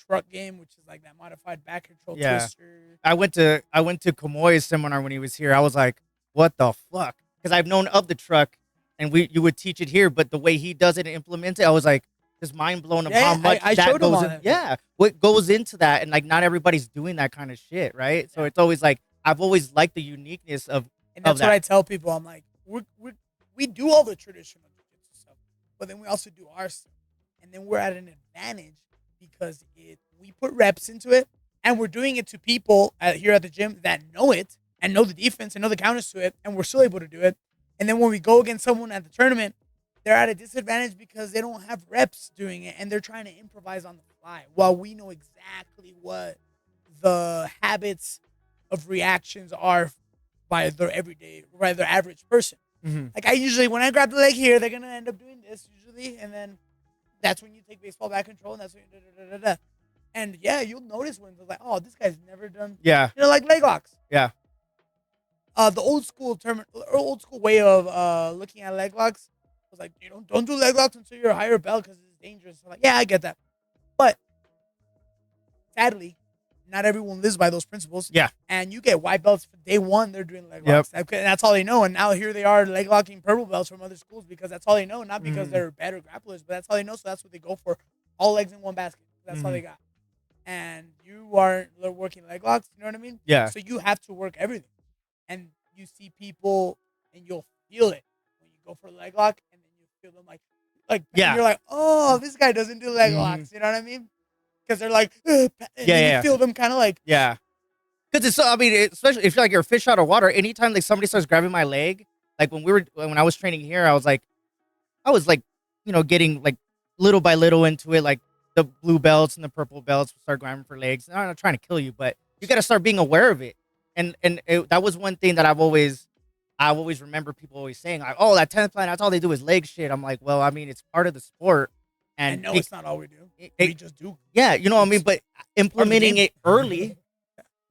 truck game, which is like that modified back control twister. I went to Kamoy's seminar when he was here. I was like, what the fuck? Because I've known of the truck, and you would teach it here, but the way he does it and implements it, I was like, just mind blown of how much that goes in. Yeah, what goes into that, and like not everybody's doing that kind of shit, right? So it's always like I've always liked the uniqueness of. And that's what I tell people. I'm like, we do all the traditional jiu-jitsu stuff, but then we also do our stuff, and then we're at an advantage because we put reps into it, and we're doing it to people here at the gym that know it and know the defense and know the counters to it, and we're still able to do it. And then when we go against someone at the tournament, they're at a disadvantage because they don't have reps doing it, and they're trying to improvise on the fly, while we know exactly what the habits of reactions are by their average person. Mm-hmm. Like I usually, when I grab the leg here, they're gonna end up doing this usually, and then that's when you take baseball back control, and that's when and yeah, you'll notice when they're like, oh, this guy's never done, like leg locks. Yeah. The old school way of looking at leg locks was like, don't do leg locks until you're a higher belt because it's dangerous. I'm like, yeah, I get that, But sadly, not everyone lives by those principles. Yeah. And you get white belts from day one. They're doing leg Yep. locks. And that's all they know. And now here they are leg locking purple belts from other schools because that's all they know. Not because Mhm. they're better grapplers, but that's all they know. So that's what they go for. All legs in one basket. That's all Mhm. they got. And you aren't working leg locks. You know what I mean? Yeah. So you have to work everything. And you see people and you'll feel it when you go for a leg lock and then you feel them and Yeah. you're like, oh, this guy doesn't do leg Mhm. locks. You know what I mean? Because they're like, and Yeah, then yeah. you feel them kind of like, Yeah. Because it's so, I mean, especially if you're a fish out of water, anytime like somebody starts grabbing my leg, like when I was training here, I was like, getting like little by little into it, like the blue belts and the purple belts start grabbing for legs. I'm not trying to kill you, but you got to start being aware of it. That was one thing that I always remember people always saying, like, oh, that 10th planet, that's all they do is leg shit. I'm like, well, I mean, it's part of the sport. and no, it's not all we do. it- We just do. Yeah, you know what I mean? But implementing game. it early,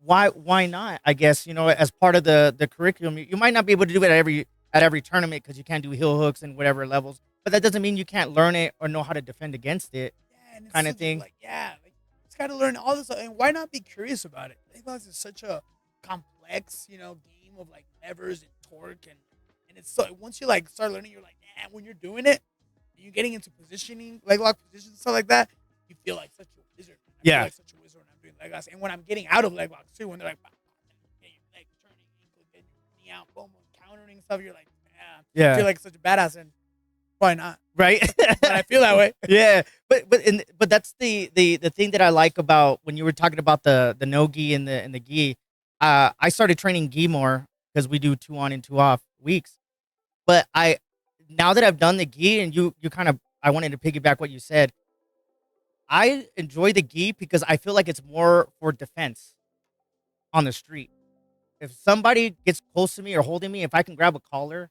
why not? I guess, as part of the curriculum, you might not be able to do it at every tournament because you can't do heel hooks and whatever levels. But that doesn't mean you can't learn it or know how to defend against it, Yeah, and it's kind of such a, thing. like, yeah, like, it's got to learn all this stuff. And why not be curious about it? Leg locks is such a complex, game of like levers and torque, and it's so once you like start learning, you're like, man, when you're doing it, and you're getting into positioning, leg lock positions, stuff like that, you feel like such a wizard. I Yeah. feel like such a wizard when I'm doing leg locks, and when I'm getting out of leg locks too, when they're like, get your leg turning, ankle, get your knee out, boom, countering stuff, you're like, man, Yeah. I feel like such a badass, and why not? Right? But I feel that way. Yeah, but that's the thing that I like about when you were talking about the no gi and the gi. I started training gi more because we do 2 on and 2 off weeks. But now that I've done the gi and you kind of, I wanted to piggyback what you said. I enjoy the gi because I feel like it's more for defense on the street. If somebody gets close to me or holding me, if I can grab a collar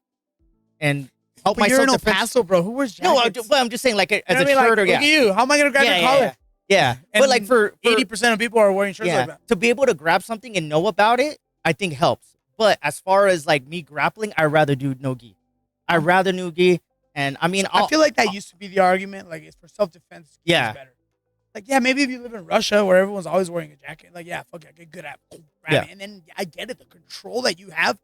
and help But you're myself in El defend. Paso, bro. Who wears No, jackets? but I'm just saying, like, as You know a what I mean? shirt or Look at you. How am I gonna grab your collar? Yeah. And But like for 80% of people are wearing shirts like that. to be able to grab something and know about it, I think helps. But as far as like me grappling, I'd rather do no gi. I'd rather no gi. And I mean, I feel like that used to be the argument. Like, it's for self-defense. Yeah. It's better. Like, yeah, maybe if you live in Russia where everyone's always wearing a jacket, like, yeah, fuck it, get good at grabbing. Yeah. And then I get it, the control that you have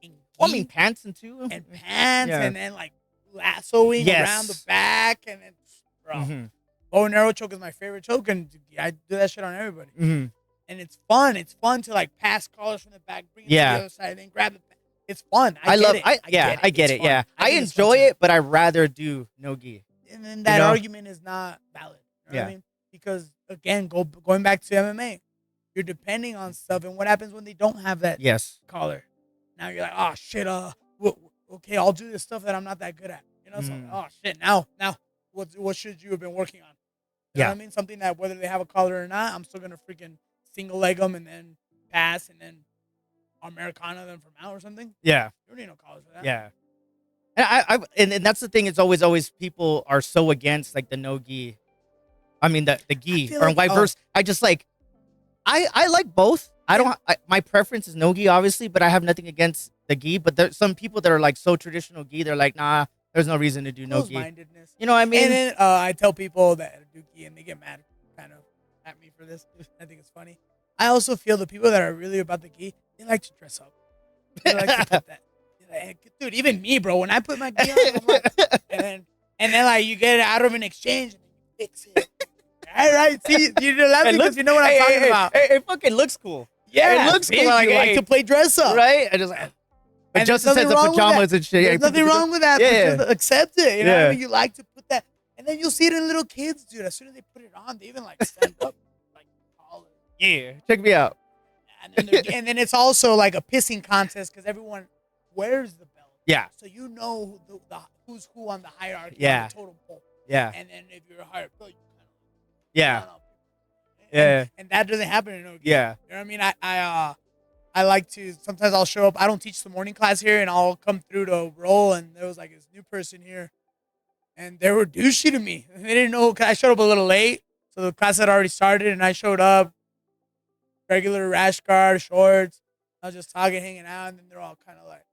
in well, I gi mean, pants and too. and pants, Yeah. and then like lassoing Yes. around the back, and then, bro, Mhm. bow and arrow choke is my favorite choke, and I do that shit on everybody. Mhm. And it's fun. It's fun to like pass collars from the back, bring it Yeah. to the other side, and then grab it. It's fun. I get love it. I get get It's it. fun. Yeah. I think it's fun enjoy too. it, but I'd rather do no gi. And then that know? argument is not valid. You know what I mean? Because again, going back to MMA, you're depending on stuff, and what happens when they don't have that Yes. collar? Now you're like, oh shit, okay, I'll do this stuff that I'm not that good at. So oh shit, now what should you have been working on? You know what I mean? Something that whether they have a collar or not, I'm still gonna freaking single leg them and then pass and then Americana them from out or something. Yeah. You don't need no collars for that. Yeah. And and that's the thing. It's always people are so against like the no gi. I mean the gi feel or like, vice versa. I just like I like both. I don't. My preference is no gi, obviously, but I have nothing against the gi. But there's some people that are like so traditional gi. They're like, nah, there's no reason to do no gi. Close-mindedness. You know what I mean? And then I tell people that do gi and they get mad kind of at me for this. I think it's funny. I also feel the people that are really about the gi, they like to dress up. They like to put that. Like, dude, even me, bro. When I put my gi on, I'm like, and then like you get it out of an exchange and then you fix it. All right, see, you're laughing because you know what I'm talking about. It fucking looks cool. Yeah, it looks see, cool. Like, you like to play dress up, right? I just like. But And Justin there's says the nothing wrong with pajamas that. and shit. There's nothing wrong with that. Yeah. But just accept it. You know what Yeah. I mean? You like to put that, and then you'll see it in little kids, dude. As soon as they put it on, they even like stand up, like taller. Yeah, check me out. And then it's also like a pissing contest because everyone wears the belt. Yeah. So you know who's who on the hierarchy, Yeah. on the totem pole. Yeah. And then if you're a higher belt, you kind of Yeah. yeah. And that doesn't happen in no game. Yeah. You know what I mean? I like to, sometimes I'll show up. I don't teach the morning class here, and I'll come through to roll, and there was like this new person here, and they were douchey to me. They didn't know, cause I showed up a little late, so the class had already started, and I showed up, regular rash guard, shorts. I was just talking, hanging out, and then they're all kind of like,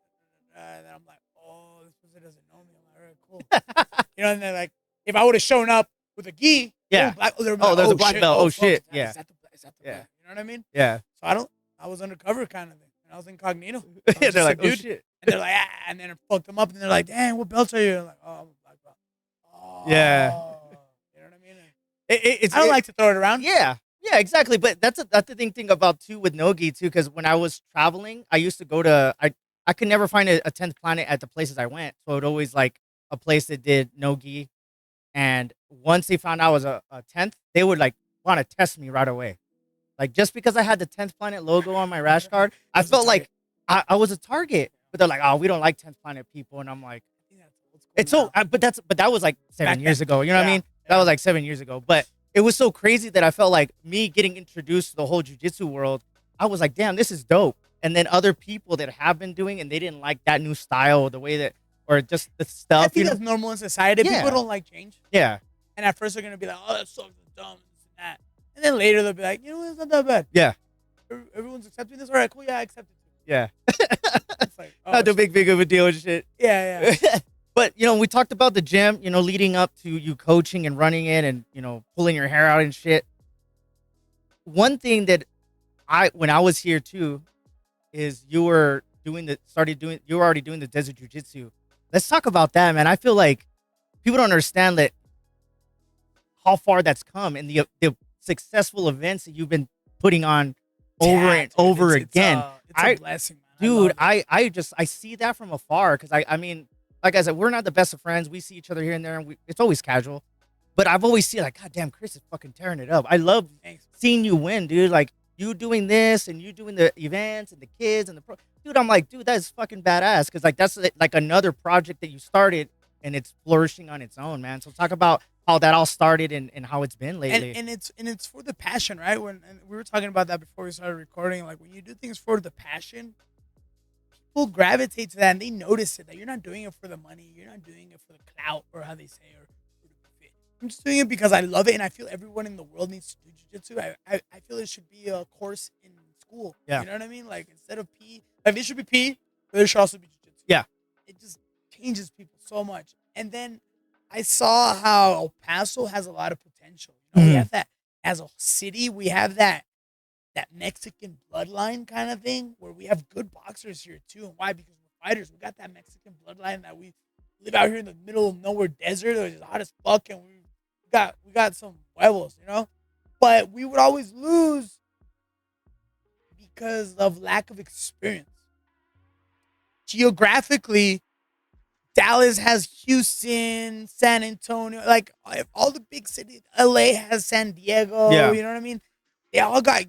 and then I'm like, oh, this person doesn't know me. I'm like, all right, cool. And they're like, if I would have shown up with a gi, Yeah. Black, they were Oh, like, there's a oh black shit, belt. oh Oh fuck, shit. is Yeah. that the Yeah. black? You know what I mean? Yeah. So I was undercover kind of thing, and I was incognito. So I was They're just a like, oh dude, shit. and they're like, ah, and then I fucked them up, and they're like, dang, what belts are you? I'm like, oh, I'm a black belt. Yeah. Oh, you know what I mean? And It's I don't like to throw it around. Yeah. Yeah, exactly. But that's the thing about too with Nogi too, because when I was traveling, I used to go to I could never find a 10th planet at the places I went. So it always like a place that did Nogi. And once they found out I was a 10th, they would like want to test me right away. Like just because I had the 10th planet logo on my rash card, I That's a felt target. like I was a target. But they're like, oh, we don't like 10th planet people. And I'm like, I think that's old school it's so, now. but that was like seven Back years then. ago. You know what I Yeah, mean? That yeah. was like 7 years ago. But it was so crazy that I felt like me getting introduced to the whole jujitsu world. I was like, damn, this is dope. And then other people that have been doing, and they didn't like that new style, the way that, or just the I stuff. think You know? that's normal in society. Yeah. People don't like change. Yeah, And at first they're gonna be like, "Oh, that sucks, it's dumb, this and that." And then later they'll be like, "You know what? It's not that bad. yeah, Everyone's accepting this. All right, cool. Yeah, I accept it." yeah. It's like, oh, Not the shit. big of a deal and shit. Yeah, yeah. But we talked about the gym, leading up to you coaching and running it, and pulling your hair out and shit. One thing that when I was here too, is you were already doing the desert jiu-jitsu. Let's talk about that, man. I feel like people don't understand that how far that's come and the successful events that you've been putting on over Yeah, and dude, over again. It's a blessing, man. Dude, I love it. I see that from afar because I mean, like I said, we're not the best of friends. We see each other here and there, and it's always casual. But I've always seen like, God damn, Chris is fucking tearing it up. I love Thanks. seeing you win, dude. Like you doing this and you doing the events and the kids and the pro. Dude, I'm like, dude, that is fucking badass because like that's like another project that you started and it's flourishing on its own, man. So talk about how that all started and how it's been lately. And it's for the passion, right? And we were talking about that before we started recording. Like when you do things for the passion, people gravitate to that and they notice it. That you're not doing it for the money, you're not doing it for the clout or how they say or for the fit. I'm just doing it because I love it and I feel everyone in the world needs to do jiu-jitsu. I feel it should be a course in school. Yeah. You know what I mean? Like instead of P, like there should be P, but there should also be jiu-jitsu. Yeah. It just changes people so much. And then I saw how El Paso has a lot of potential. We have that as a city. We have that Mexican bloodline kind of thing where we have good boxers here too. And why? Because we're fighters. We got that Mexican bloodline that we live out here in the middle of nowhere desert. It's hot as fuck, and we got some huevos, But we would always lose because of lack of experience. Geographically, Dallas has Houston, San Antonio, like all the big cities. LA has San Diego. Yeah. You know what I mean? They all got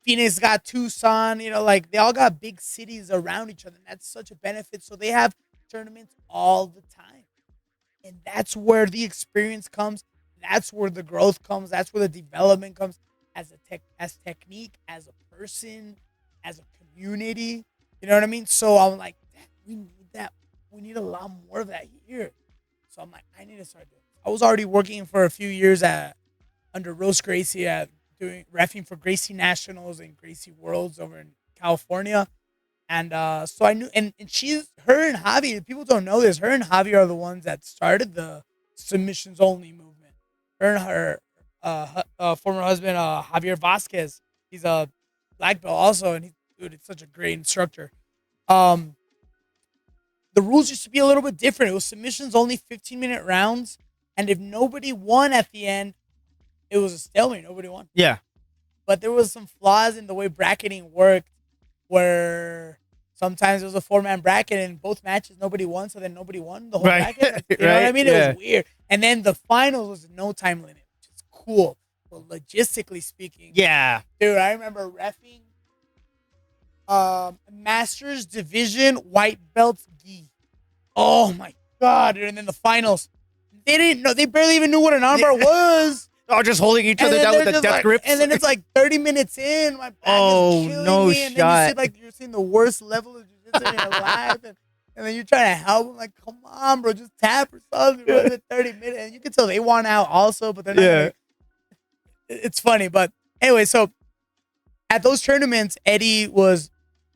Phoenix, got Tucson. Like they all got big cities around each other. And that's such a benefit. So they have tournaments all the time, and that's where the experience comes. That's where the growth comes. That's where the development comes as technique, as a person, as a community. You know what I mean? So I'm like, we need that. We need a lot more of that here. So I'm like, I need to start doing this. I was already working for a few years under Rose Gracie doing reffing for Gracie Nationals and Gracie Worlds over in California. And so I knew, and her and Javi, people don't know this, her and Javi are the ones that started the submissions only movement. Her and her former husband, Javier Vasquez, he's a black belt also, and it's such a great instructor. The rules used to be a little bit different. It was submissions only, 15-minute rounds. And if nobody won at the end, it was a stalemate. Nobody won. Yeah. But there was some flaws in the way bracketing worked where sometimes it was a 4-man bracket and both matches nobody won. So then nobody won the whole bracket. You know what I mean? It was weird. And then the finals was no time limit, which is cool. But logistically speaking. Yeah. Dude, I remember reffing Masters Division white belts gi. Oh my God, dude. And then the finals. They didn't know. They barely even knew what an armbar was. Oh, just holding each other down with the death grips. And then it's like 30 minutes in. My back is killing me. And then you see like you're seeing the worst level of jiu-jitsu in your life. And then you're trying to help them. Like, come on, bro. Just tap or something. Run the 30 minutes. And you can tell they want out also, but they're not. Yeah. It's funny. But anyway, so at those tournaments, Eddie was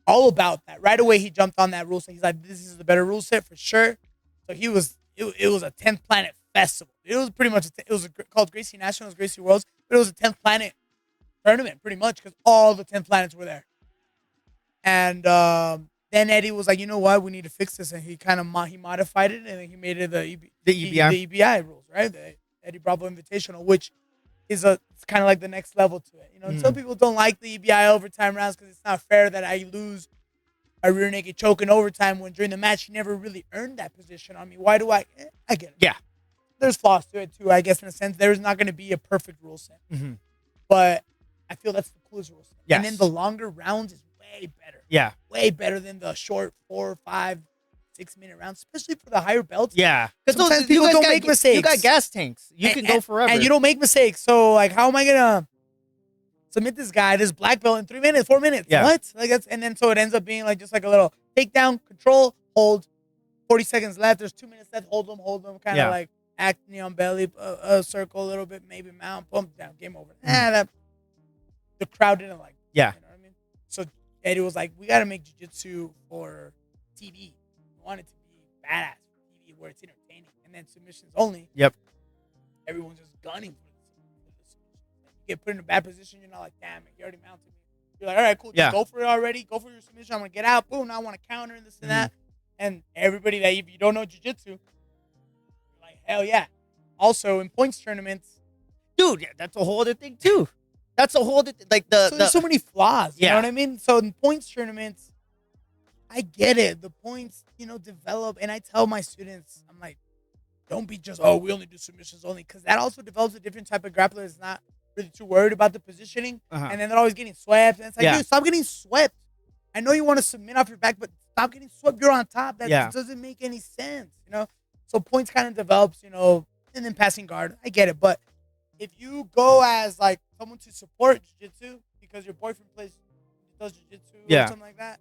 all about that. Right away, he jumped on that rule set. He's like, this is the better rule set for sure. So it was a 10th planet festival. It was pretty much called Gracie Nationals, Gracie Worlds, but it was a 10th Planet tournament pretty much because all the 10 planets were there. And then Eddie was like, you know what, we need to fix this, and he kind of he modified it, and then he made it the EBI rules, right? The Eddie Bravo Invitational, which is it's kind of like the next level to it. And some people don't like the EBI overtime rounds because it's not fair that I lose a rear naked choke in overtime when during the match he never really earned that position on me. Why do I? I get it. Yeah. There's flaws to it too, I guess, in a sense. There's not going to be a perfect rule set. Mm-hmm. But I feel that's the coolest rule set. Yes. And then the longer rounds is way better. Yeah. Way better than the short 4, 5, 6 minute rounds, especially for the higher belts. Yeah. Because sometimes people don't make mistakes. You got gas tanks. You can go forever. And you don't make mistakes. So, like, how am I going to submit this guy, this black belt, in 3 minutes, 4 minutes? Yeah. What? Like that's, and then so it ends up being like just like a little takedown, control, hold, 40 seconds left. There's 2 minutes left. Hold them. Kind of like acne on belly, circle a little bit, maybe mount, bump down, game over. The crowd didn't like it. Yeah. You know what I mean? So Eddie was like, we got to make jiu-jitsu for TV. We want it to be badass for TV where it's entertaining. And then submissions only. Yep. Everyone's just gunning for the submission. You get put in a bad position, you're not like, damn it, you already mounted me. You're like, all right, cool, just go for it already. Go for your submission. I'm going to get out. Boom, now I want to counter and this and that. And everybody that, if you don't know jiu-jitsu, you're like, hell yeah. Also, in points tournaments. Dude, that's a whole other thing, too. That's a whole other like there's so many flaws. You Yeah. know what I mean? So in points tournaments, I get it. The points, develop. And I tell my students, I'm like, don't be just, we only do submissions only. Because that also develops a different type of grappler that's not really too worried about the positioning. And then they're always getting swept. And it's like, dude, stop getting swept. I know you want to submit off your back, but stop getting swept. You're on top. That just doesn't make any sense, So points kind of develops, and then passing guard. I get it. But if you go as like someone to support jiu-jitsu because your boyfriend does jiu-jitsu or something like that,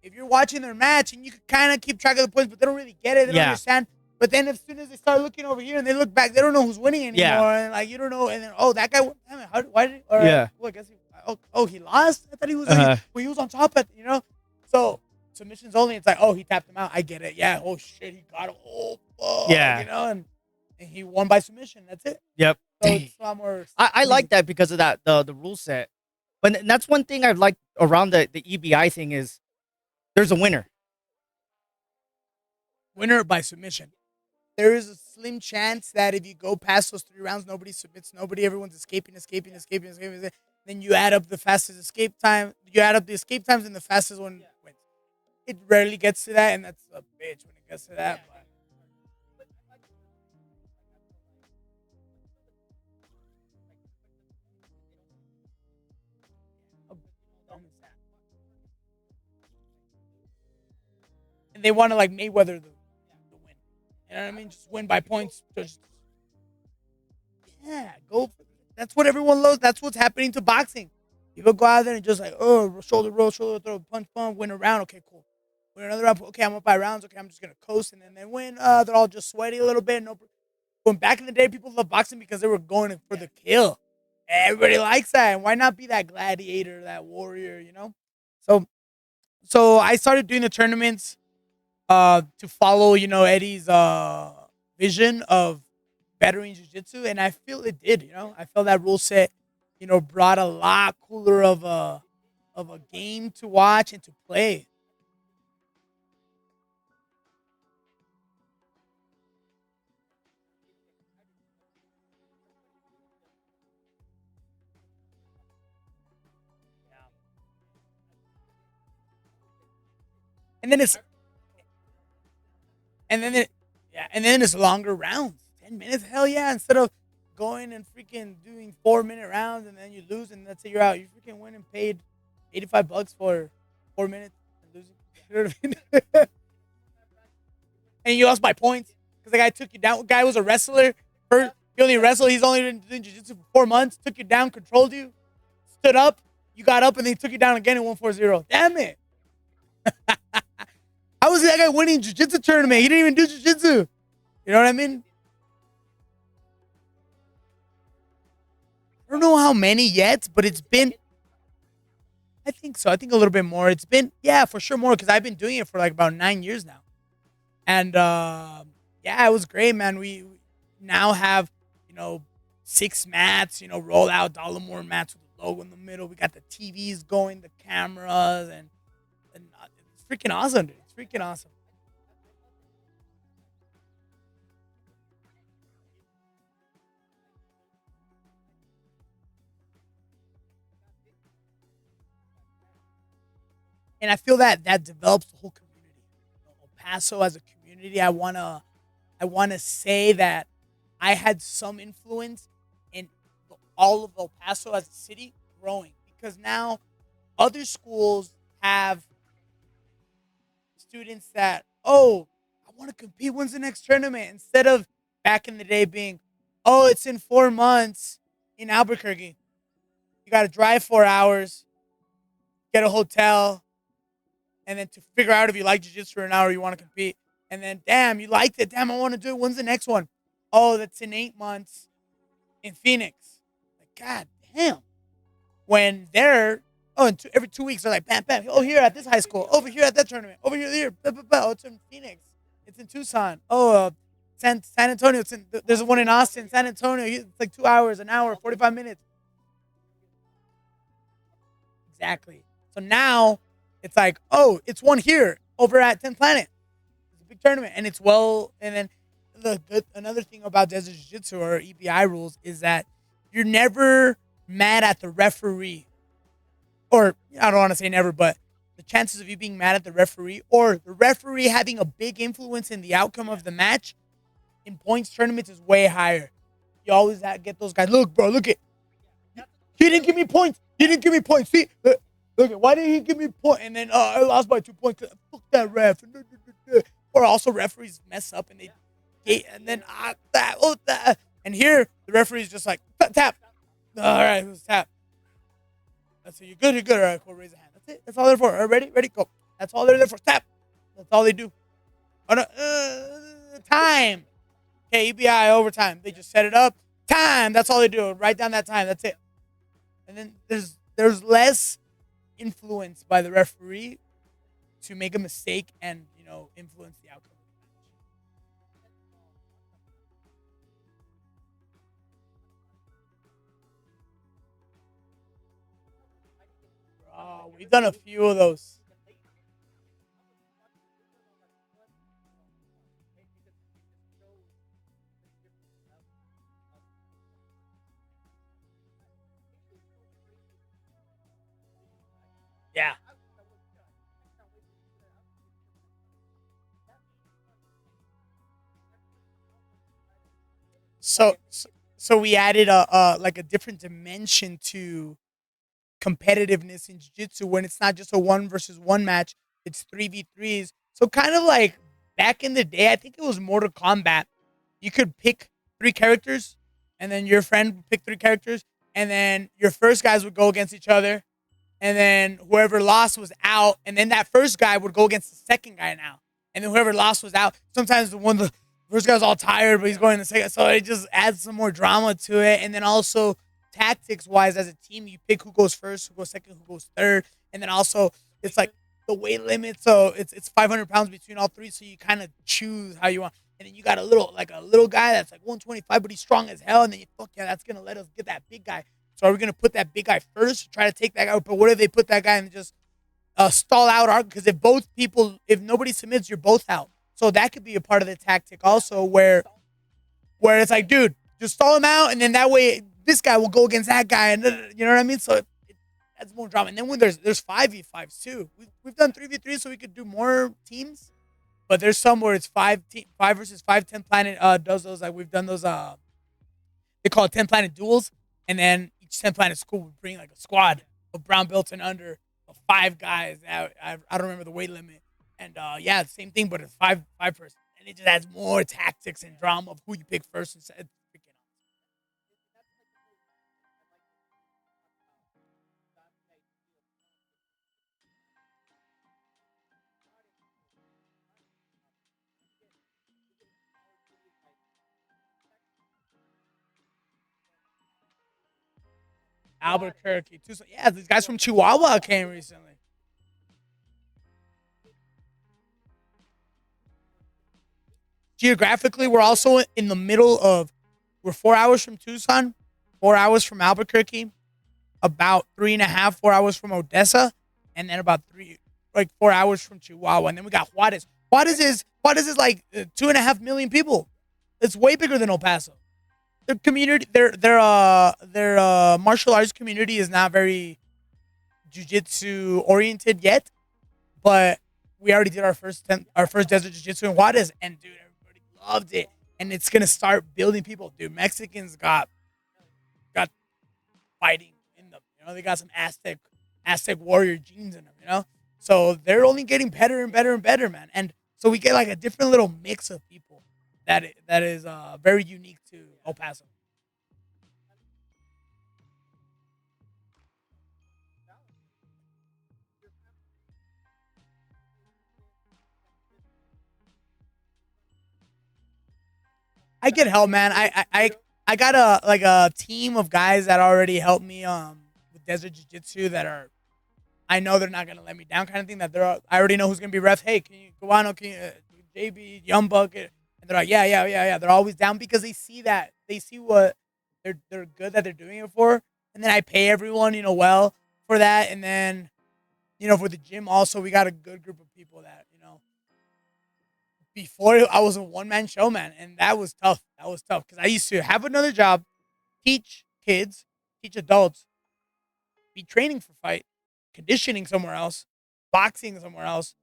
if you're watching their match and you can kind of keep track of the points, but they don't really get it, they don't understand. But then as soon as they start looking over here and they look back, they don't know who's winning anymore. And like you don't know. And then that guy, damn it, why did he? Or, well, I guess he lost. I thought he was he was on top at So submissions only. It's like he tapped him out. I get it. Yeah. Oh shit, he got it. Oh fuck. Yeah. And he won by submission. That's it. Yep. So it's a lot more. I like that because of that the rule set, but that's one thing I like around the EBI thing is there's a winner. Winner by submission. There is a slim chance that if you go past those 3 rounds, nobody submits nobody. Everyone's escaping. Then you add up the fastest escape time. You add up the escape times and the fastest one wins. It rarely gets to that, and that's a bitch when it gets to that. And they want to like Mayweather the win. You know what I mean? Just win by points. Go. That's what everyone loves. That's what's happening to boxing. People go out there and just like, shoulder roll, shoulder throw, punch, win a round. Okay, cool. Win another round. Okay, I'm up by rounds. Okay, I'm just gonna coast, and then they win. They're all just sweaty a little bit. When back in the day, people loved boxing because they were going for the kill. Everybody likes that. And why not be that gladiator, that warrior? So I started doing the tournaments to follow, Eddie's vision of bettering jiu-jitsu, and I feel it did. I feel that rule set, brought a lot cooler of a game to watch and to play. And then it's longer rounds. 10 minutes, hell yeah. Instead of going and freaking doing 4-minute rounds and then you lose and that's it, you're out. You freaking went and paid $85 for 4 minutes and losing. You know what I mean? And you lost by points because the guy took you down. The guy was a wrestler. He only wrestled. He's only been doing jiu-jitsu for 4 months. Took you down, controlled you, stood up. You got up and then he took you down again and won 4-0. Damn it. How was that guy winning jiu-jitsu tournament? He didn't even do jiu-jitsu. You know what I mean? I don't know how many yet, but it's been, I think so. I think a little bit more. It's been, for sure more because I've been doing it for like about 9 years now. And, it was great, man. We now have, you know, 6 mats, roll out Dollamore mats with the logo in the middle. We got the TVs going, the cameras, and it's freaking awesome, dude. It's freaking awesome. And I feel that that develops the whole community. El Paso as a community, I wanna say that I had some influence in all of El Paso as a city growing, because now other schools have students that, oh, I want to compete. When's the next tournament? Instead of back in the day being, oh, it's in 4 months in Albuquerque. You got to drive 4 hours, get a hotel, and then to figure out if you like jiu-jitsu or not, or you want to compete. And then, damn, you liked it. Damn, I want to do it. When's the next one? Oh, that's in 8 months in Phoenix. Like, God damn. When they're, oh, and every 2 weeks, they're like, bam, bam. Oh, here at this high school. Over here at that tournament. Over here. Blah, blah, blah. Oh, it's in Phoenix. It's in Tucson. Oh, San Antonio. There's one in Austin, San Antonio. It's like 2 hours, an hour, 45 minutes. Exactly. So now it's like, oh, it's one here over at 10 Planet. It's a big tournament, and it's well. And then another thing about Desert Jiu Jitsu or EBI rules is that you're never mad at the referee, or I don't want to say never, but the chances of you being mad at the referee or the referee having a big influence in the outcome of the match in points tournaments is way higher. You always get those guys. Look, bro, look it. He didn't give me points. He didn't give me points. See, look at, why didn't he give me points? And then I lost by 2 points. Fuck that ref. Or also referees mess up and and then that. And here the referee's just like tap. All right, who's tap? That's it. You're good. You're good. All right, cool. Raise a hand. That's it. That's all they're for. All right, ready? Ready? Go. That's all they're there for. Tap. That's all they do. Oh, no. Time. Okay, EBI overtime. They just set it up. Time. That's all they do. Write down that time. That's it. And then there's less influence by the referee to make a mistake and influence the outcome. Oh, we've done a few of those. Yeah. So we added a like a different dimension to competitiveness in jiu-jitsu when it's not just a one versus one match, it's 3v3s. So kind of like back in the day, I think it was Mortal Kombat. You could pick 3 characters, and then your friend would pick 3 characters, and then your first guys would go against each other, and then whoever lost was out, and then that first guy would go against the second guy now, and then whoever lost was out. Sometimes the first guy's all tired, but he's going the second, so it just adds some more drama to it. And then also tactics wise, as a team, you pick who goes first, who goes second, who goes third, and then also it's like the weight limit, so it's 500 pounds between all three, so you kind of choose how you want. And then you got a little guy that's like 125, but he's strong as hell, and then you fuck yeah, that's gonna let us get that big guy. So are we gonna put that big guy first, try to take that guy? But what if they put that guy and just stall out our? Because if nobody submits, you're both out. So that could be a part of the tactic also, where it's like, dude, just stall him out, and then that way this guy will go against that guy, and you know what I mean. So it adds more drama. And then when there's 5v5s too, we've done 3v3, so we could do more teams. But there's some where it's 5 versus 5. 10 Planet does those, like we've done those. They call it 10 Planet duels, and then each 10 Planet school would bring like a squad of brown belts and under of 5 guys. I don't remember the weight limit, and yeah, same thing, but it's five person, and it just adds more tactics and drama of who you pick first. And it's freaking Albuquerque too. So yeah, these guys from Chihuahua came recently. geographically, we're also in the middle of. We're 4 hours from Tucson, 4 hours from Albuquerque, about 3.5, 4 hours from Odessa, and then about 4 hours from Chihuahua, and then we got Juarez. Juarez is like 2.5 million people. It's way bigger than El Paso. Their community, their martial arts community is not very jiu-jitsu oriented yet, but we already did our first desert jiu-jitsu in Juarez, and dude, everybody loved it. And it's gonna start building people. Dude, Mexicans got fighting in them. They got some Aztec warrior genes in them. So they're only getting better and better and better, man. And so we get like a different little mix of people that is very unique to El Paso. I get help, man. I got a team of guys that already helped me with Desert Jiu Jitsu that are I know they're not gonna let me down kind of thing. That I already know who's gonna be ref. Hey, can you Guano? Can you JB Young Buck? And they're like, yeah. They're always down because they see what they're good that they're doing it for, and then I pay everyone well for that, and then for the gym also we got a good group of people that before I was a one man show, man, and that was tough. That was tough because I used to have another job, teach kids, teach adults, be training for fight, conditioning somewhere else, boxing somewhere else,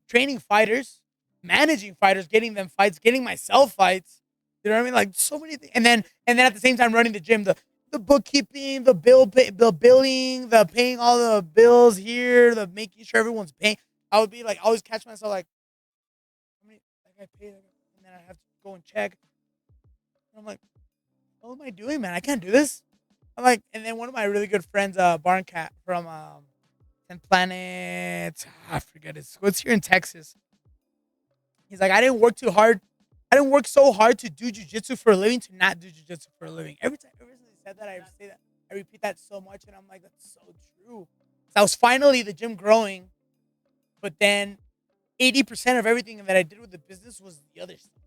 training fighters, managing fighters, getting them fights, getting myself fights. You know what I mean? Like so many things, and then at the same time running the gym, the bookkeeping, the billing, the paying all the bills here, the making sure everyone's paying. I would be like, I always catch myself like, how many like I paid, and then I have to go and check. And I'm like, what am I doing, man? I can't do this. I'm like, and then one of my really good friends, Barn Cat from 10th Planet, I forget it. It's here in Texas. He's like, I didn't work too hard. I didn't work so hard to do jujitsu for a living to not do jujitsu for a living. Ever since he said that, I say that. I repeat that so much, and I'm like, that's so true. So I was finally the gym growing, but then 80% of everything that I did with the business was the other stuff.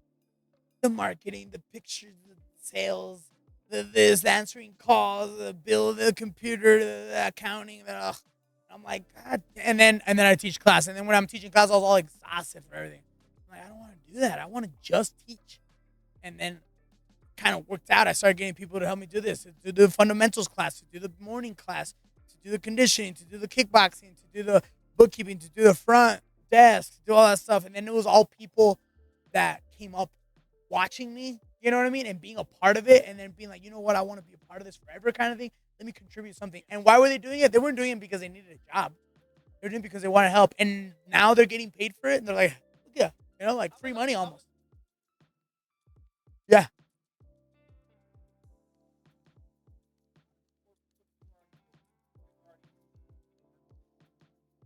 The marketing, the pictures, the sales, the answering calls, the bill, the computer, the accounting. I'm like, God. And then I teach class. And then when I'm teaching class, I was all exhausted for everything. I'm like, I don't want to do that. I want to just teach. And then kind of worked out. I started getting people to help me do this, to do the fundamentals class, to do the morning class, to do the conditioning, to do the kickboxing, to do the bookkeeping, to do the front desk, to do all that stuff. And then it was all people that came up watching me, you know what I mean? And being a part of it, and then being like, you know what, I want to be a part of this forever kind of thing. Let me contribute something. And why were they doing it? They weren't doing it because they needed a job. They're doing it because they want to help. And now they're getting paid for it, and they're like, yeah, like free money almost. Yeah.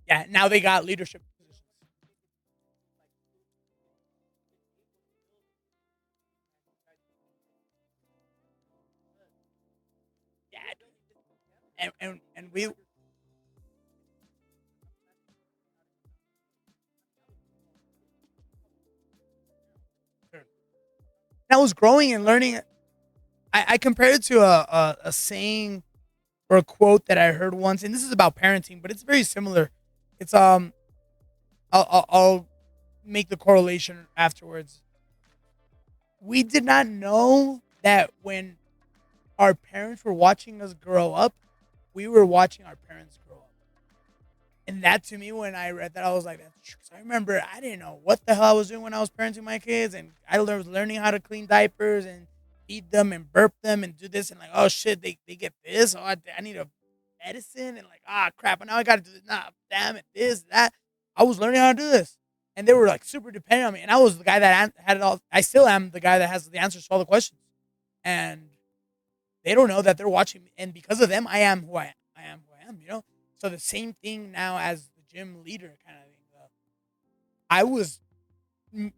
Yeah. Now they got leadership positions. Yeah. And we, I was growing and learning. I compared it to a saying or a quote that I heard once, and this is about parenting, but it's very similar. It's I'll make the correlation afterwards. We did not know that when our parents were watching us grow up, we were watching our parents grow up. And that to me, when I read that, I was like, that's true. 'Cause I remember I didn't know what the hell I was doing when I was parenting my kids, and I was learning how to clean diapers and feed them and burp them and do this, and like, oh shit, they get this. Oh, I need a medicine, and like, ah, crap. And now I got to do this. Nah, damn it, this, that. I was learning how to do this. And they were like super dependent on me. And I was the guy that had it all. I still am the guy that has the answers to all the questions. And they don't know that they're watching me. And because of them, I am who I am. I am who I am. So the same thing now as the gym leader kind of thing. I was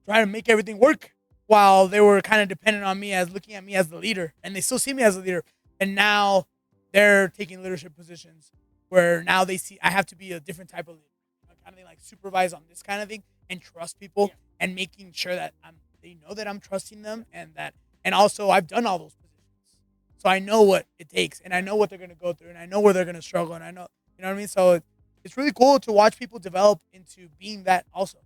trying to make everything work while they were kind of dependent on me as looking at me as the leader. And they still see me as the leader. And now they're taking leadership positions where now they see I have to be a different type of leader. Kind of thing like supervise on this kind of thing and trust people and making sure that they know that I'm trusting them, and also I've done all those positions, so I know what it takes, and I know what they're gonna go through, and I know where they're gonna struggle, and I know, you know what I mean. So it's really cool to watch people develop into being that also.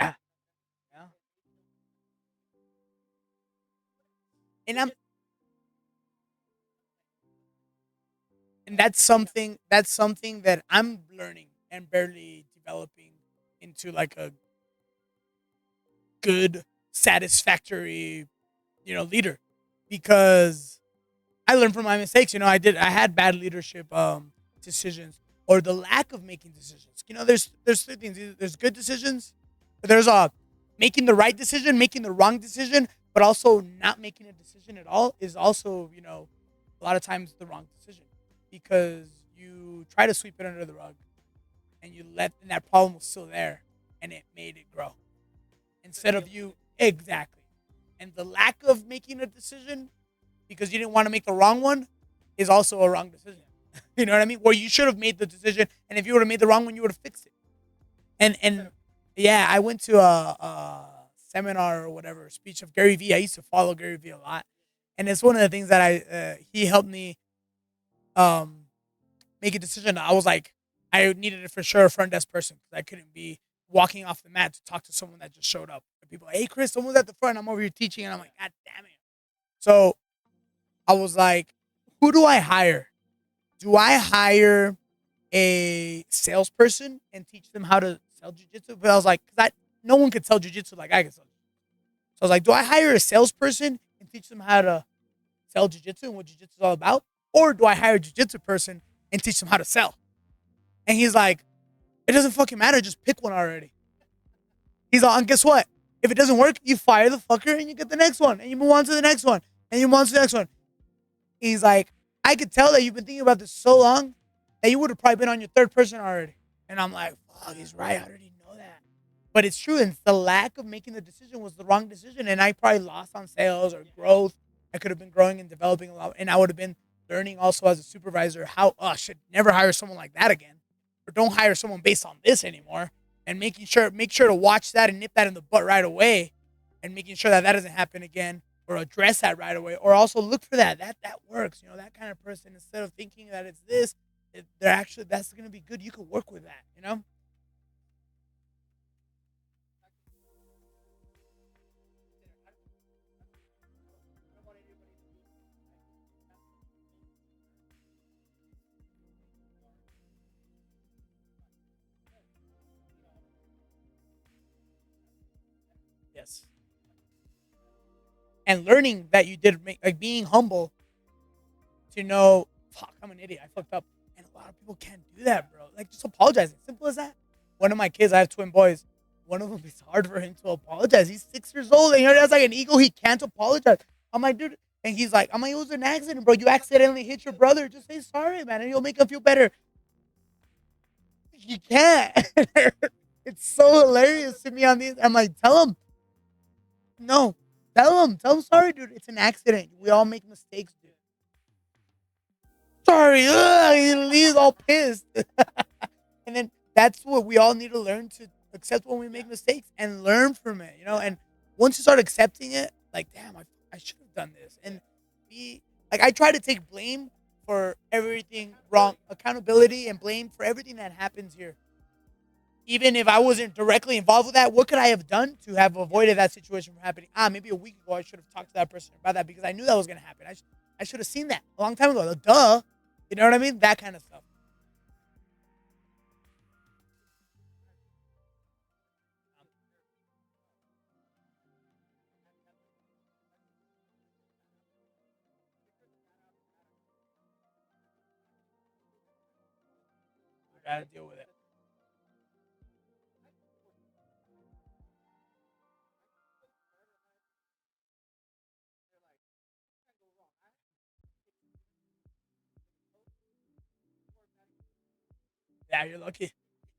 Yeah, yeah. And that's something that I'm learning and barely developing into like a good, satisfactory, leader, because I learned from my mistakes. I had bad leadership decisions, or the lack of making decisions. There's three things. There's good decisions, but there's making the right decision, making the wrong decision, but also not making a decision at all is also, a lot of times the wrong decision, because you try to sweep it under the rug, and that problem was still there, and it made it grow instead of you. Exactly. And the lack of making a decision because you didn't want to make the wrong one is also a wrong decision. You know what I mean? Where you should have made the decision, and if you would have made the wrong one, you would have fixed it. And yeah, I went to a seminar or whatever speech of Gary Vee. I used to follow Gary Vee a lot, and it's one of the things that he helped me um make a decision. I was like, I needed for sure a front desk person because I couldn't be walking off the mat to talk to someone that just showed up. And people are like, hey Chris, someone's at the front. I'm over here teaching, and I'm like, God damn it. So I was like, who do I hire? Do I hire a salesperson and teach them how to sell jujitsu? But I was like, because no one could sell jujitsu like I can sell. So I was like, do I hire a salesperson and teach them how to sell jujitsu and what jujitsu is all about? Or do I hire a jujitsu person and teach them how to sell? And he's like, it doesn't fucking matter. Just pick one already. He's like, and guess what? If it doesn't work, you fire the fucker and you get the next one. And you move on to the next one. And you move on to the next one. He's like, I could tell that you've been thinking about this so long that you would have probably been on your third person already. And I'm like, fuck, he's right. I already know that. But it's true. And the lack of making the decision was the wrong decision. And I probably lost on sales or growth. I could have been growing and developing a lot. And I would have been learning also as a supervisor how, I should never hire someone like that again. Or don't hire someone based on this anymore. And make sure to watch that and nip that in the butt right away. And making sure that that doesn't happen again, or address that right away, or also look for that works. That kind of person, instead of thinking that it's this, they're actually, that's going to be good. You could work with that. Yes. And learning that you did make, like being humble to know, fuck, I'm an idiot. I fucked up. And a lot of people can't do that, bro. Like, just apologizing. Simple as that. One of my kids, I have twin boys. One of them, it's hard for him to apologize. He's 6 years old and he already has like an ego. He can't apologize. I'm like, dude. And he's like, I'm like, it was an accident, bro. You accidentally hit your brother. Just say sorry, man, and he'll make him feel better. You can't. It's so hilarious to me on these. I'm like, tell him. No. Tell him. Tell him sorry, dude. It's an accident. We all make mistakes, dude. Sorry. Ugh, he leaves all pissed. And then that's what we all need to learn, to accept when we make mistakes and learn from it, And once you start accepting it, like, damn, I should have done this. And be like, I try to take blame for everything wrong, accountability and blame for everything that happens here. Even if I wasn't directly involved with that, what could I have done to have avoided that situation from happening? Maybe a week ago I should have talked to that person about that because I knew that was going to happen. I should have seen that a long time ago. Duh. You know what I mean? That kind of stuff. I got to deal with it. Yeah, you're lucky.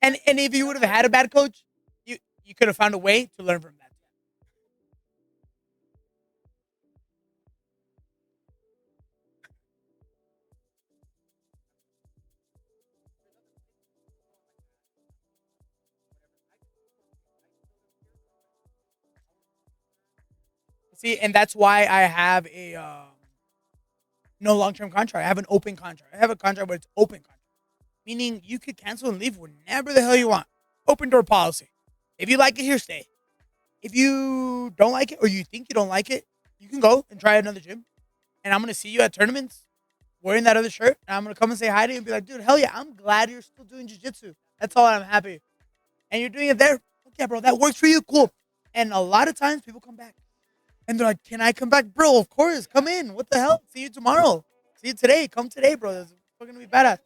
And if you would have had a bad coach, you could have found a way to learn from that. See, and that's why I have a no long term contract. I have an open contract. I have a contract, but it's open contract, meaning you could cancel and leave whenever the hell you want. Open door policy. If you like it here, stay. If you don't like it or you think you don't like it, you can go and try another gym. And I'm gonna see you at tournaments wearing that other shirt. And I'm gonna come and say hi to you and be like, dude, hell yeah, I'm glad you're still doing jiu-jitsu. That's all I'm happy. And you're doing it there. Okay, bro, that works for you. Cool. And a lot of times people come back and they're like, can I come back? Bro, of course. Come in. What the hell? See you tomorrow. See you today. Come today, bro. It's fucking gonna be badass.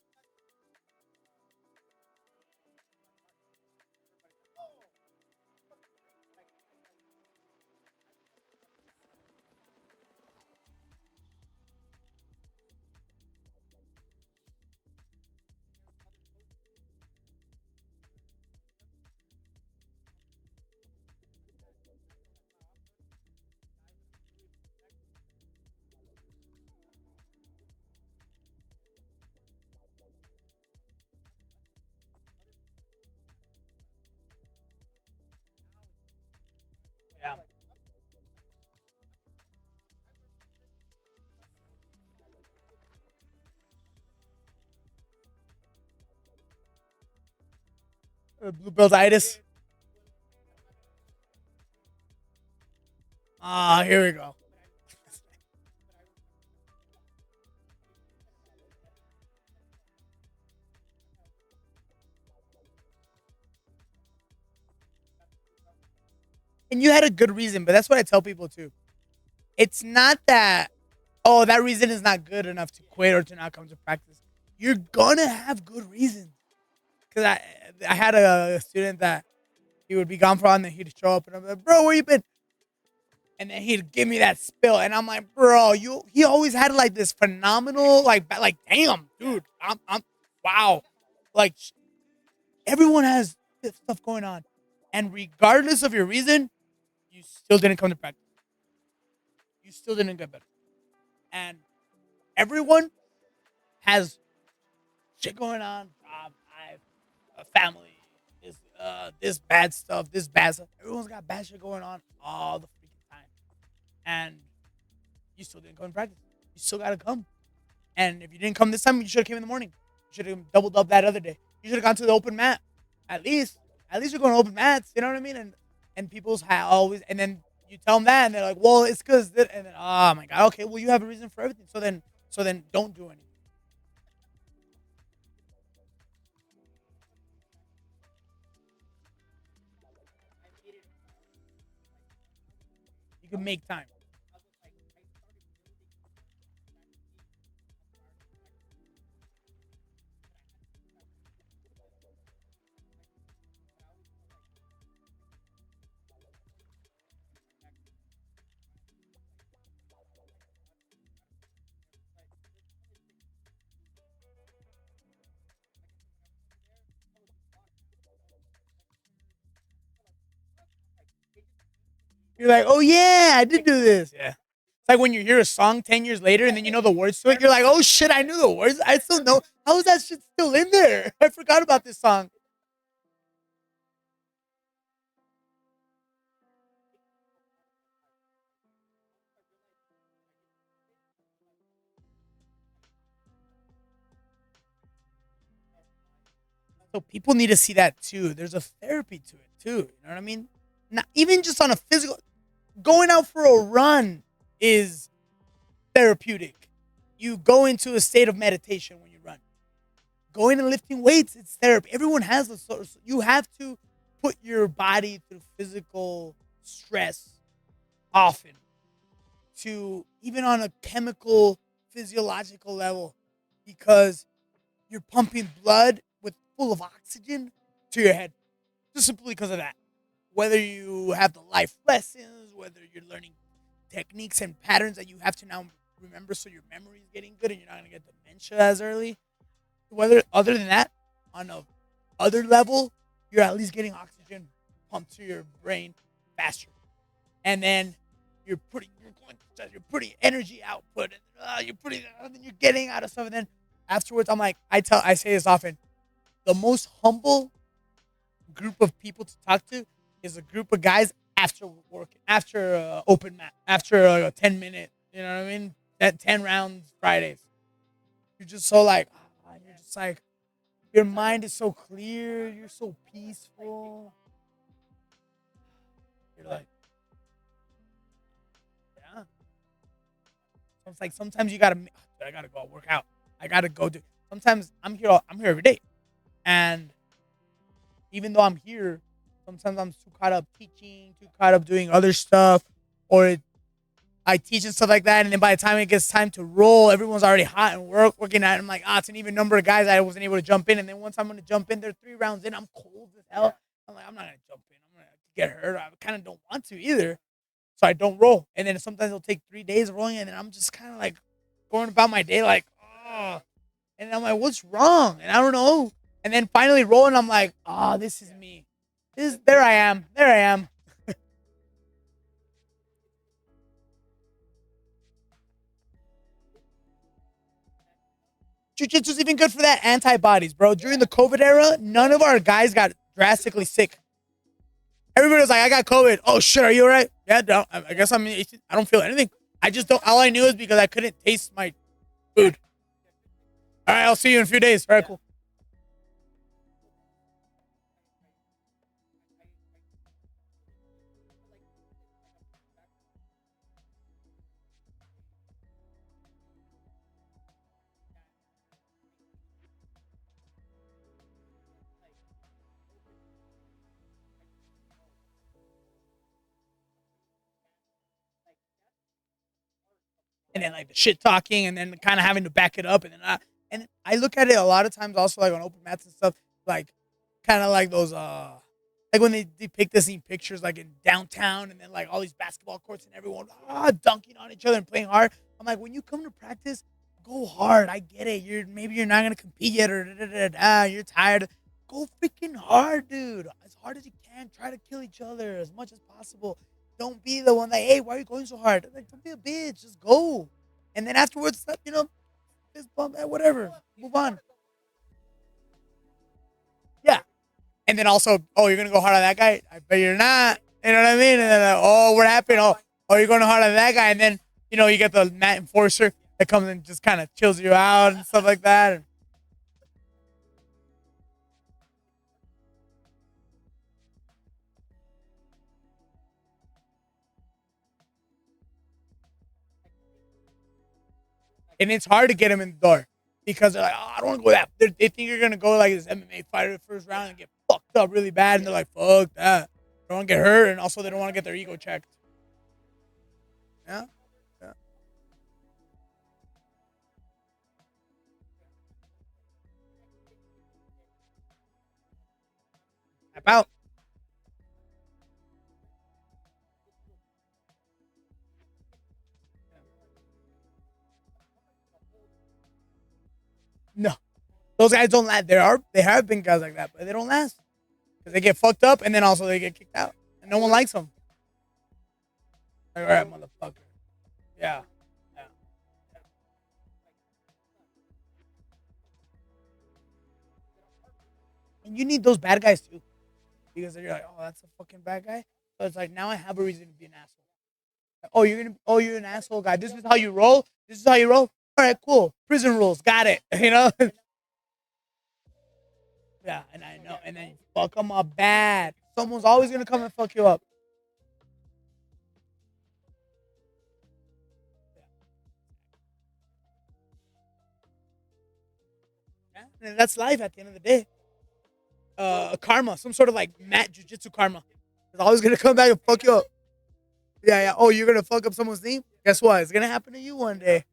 Yeah. Blue beltitis. Ah, here we go. And you had a good reason, but that's what I tell people too. It's not that, oh, that reason is not good enough to quit or to not come to practice. You're gonna have good reasons. Cause I had a student that he would be gone for a while and then he'd show up and I'm like, bro, where you been? And then he'd give me that spill and I'm like, bro, he always had like this phenomenal like damn, dude, I'm wow. Like everyone has this stuff going on. And regardless of your reason, you still didn't come to practice. You still didn't get better. And everyone has shit going on. I've a family, this bad stuff, this bad stuff. Everyone's got bad shit going on all the freaking time. And you still didn't come to practice. You still gotta come. And if you didn't come this time, you should have came in the morning. You should have doubled up that other day. You should have gone to the open mat. At least. At least you're going to open mats. You know what I mean? And people's always, and then you tell them that, and they're like, well, it's because, and then, oh my God, okay, well, you have a reason for everything. So then don't do anything. You can make time. You're like, oh yeah, I did do this. Yeah. It's like when you hear a song 10 years later and then you know the words to it. You're like, oh shit, I knew the words. I still know. How is that shit still in there? I forgot about this song. So people need to see that too. There's a therapy to it too. You know what I mean? Not even just on a physical. Going out for a run is therapeutic. You go into a state of meditation when you run. Going and lifting weights, it's therapy. Everyone has a source. You have to put your body through physical stress often to even on a chemical, physiological level because you're pumping blood with full of oxygen to your head just simply because of that. Whether you have the life lessons, whether you're learning techniques and patterns that you have to now remember so your memory is getting good and you're not going to get dementia as early. Whether other than that, on a other level, you're at least getting oxygen pumped to your brain faster, and then you're putting energy output, and then you're getting out of stuff, and then afterwards, I'm like, I say this often, the most humble group of people to talk to is a group of guys after work, after open mat, after a 10 minute, you know what I mean? That 10 rounds Fridays. You're just so like, you're just like, your mind is so clear. You're so peaceful. You're like, yeah. So it's like sometimes you gotta, I gotta go work out. I gotta go do. Sometimes I'm here every day, and even though I'm here, sometimes I'm too caught up teaching, too caught up doing other stuff, or I teach and stuff like that. And then by the time it gets time to roll, everyone's already hot and working at it. I'm like, it's an even number of guys I wasn't able to jump in. And then once I'm going to jump in, they're 3 rounds in. I'm cold as hell. I'm like, I'm not going to jump in. I'm going to get hurt. I kind of don't want to either. So I don't roll. And then sometimes it'll take 3 days of rolling. And then I'm just kind of like going about my day like, oh. And I'm like, what's wrong? And I don't know. And then finally rolling, I'm like, this is me. There I am. There I am. Jiu-jitsu's even good for that antibodies, bro. During the COVID era, none of our guys got drastically sick. Everybody was like, I got COVID. Oh, shit, are you all right? Yeah, no, I guess I don't feel anything. I just don't. All I knew is because I couldn't taste my food. All right, I'll see you in a few days. All right, cool. And then like the shit talking, and then kind of having to back it up, and I look at it a lot of times also like on open mats and stuff, like kind of like those like when they depict this in pictures like in downtown, and then like all these basketball courts and everyone dunking on each other and playing hard. I'm like, when you come to practice, go hard. I get it. You're not gonna compete yet, or you're tired. Go freaking hard, dude. As hard as you can. Try to kill each other as much as possible. Don't be the one like, hey, why are you going so hard? Like, don't be a bitch. Just go. And then afterwards, fist bump, whatever. Move on. Yeah. And then also, you're gonna go hard on that guy? I bet you're not. You know what I mean? And then, what happened? You're going hard on that guy, and then you get the mat enforcer that comes and just kind of chills you out and stuff like that. And it's hard to get them in the door because they're like, I don't want to go that. They think you're gonna go like this MMA fighter the first round and get fucked up really bad, and they're like, fuck that. They don't want to get hurt, and also they don't want to get their ego checked. Yeah, yeah. Tap out. No, those guys don't last. They have been guys like that, but they don't last because they get fucked up, and then also they get kicked out, and no one likes them. Like, all right, motherfucker. Yeah, yeah. And you need those bad guys too, because you're like, that's a fucking bad guy. So it's like now I have a reason to be an asshole. Like, you're an asshole guy. This is how you roll. This is how you roll. All right, cool. Prison rules, got it. Yeah, and I know. And then fuck them up bad. Someone's always gonna come and fuck you up. Yeah, and that's life at the end of the day. Karma, some sort of like mat jujitsu karma. It's always gonna come back and fuck you up. Yeah, yeah. Oh, you're gonna fuck up someone's knee? Guess what? It's gonna happen to you one day.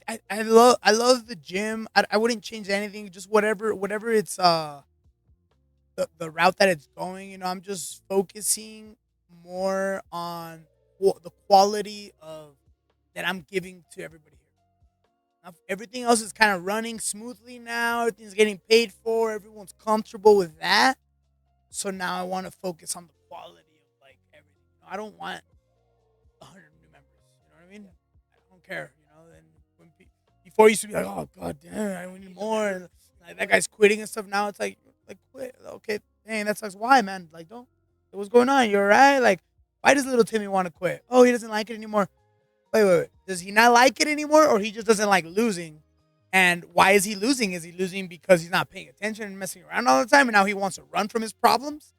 I love the gym. I wouldn't change anything. Just whatever it's the route that it's going. I'm just focusing more on the quality of that I'm giving to everybody here. Now, everything else is kind of running smoothly now. Everything's getting paid for. Everyone's comfortable with that. So now I want to focus on the quality of like everything. I don't want 100 new members. You know what I mean? I don't care. And before it used to be like, oh god damn, we need more. And, like that guy's quitting and stuff. Now it's like quit. Okay, dang, that sucks. Why, man? Like, don't. What's going on? You're right. Like, why does little Timmy want to quit? Oh, he doesn't like it anymore. Wait. Does he not like it anymore, or he just doesn't like losing? And why is he losing? Is he losing because he's not paying attention and messing around all the time, and now he wants to run from his problems?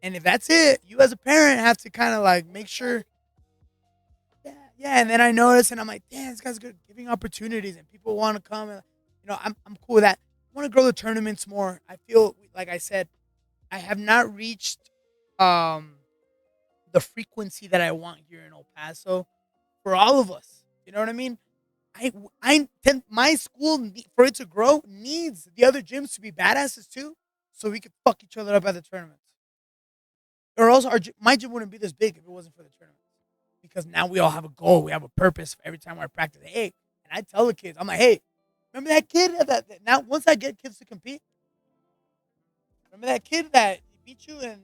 And if that's it, you as a parent have to kind of like make sure. Yeah. And then I notice, and I'm like, damn, this guy's good, giving opportunities, and people want to come, and I'm cool with that. I want to grow the tournaments more. I feel like I said, I have not reached um the frequency that I want here in El Paso for all of us. You know what I mean? My school for it to grow needs the other gyms to be badasses too, so we could fuck each other up at the tournaments. Or else my gym wouldn't be this big if it wasn't for the tournaments. Because now we all have a goal, we have a purpose every time we're practicing. Hey, and I tell the kids, I'm like, hey, remember that kid that now once I get kids to compete, remember that kid that beat you, and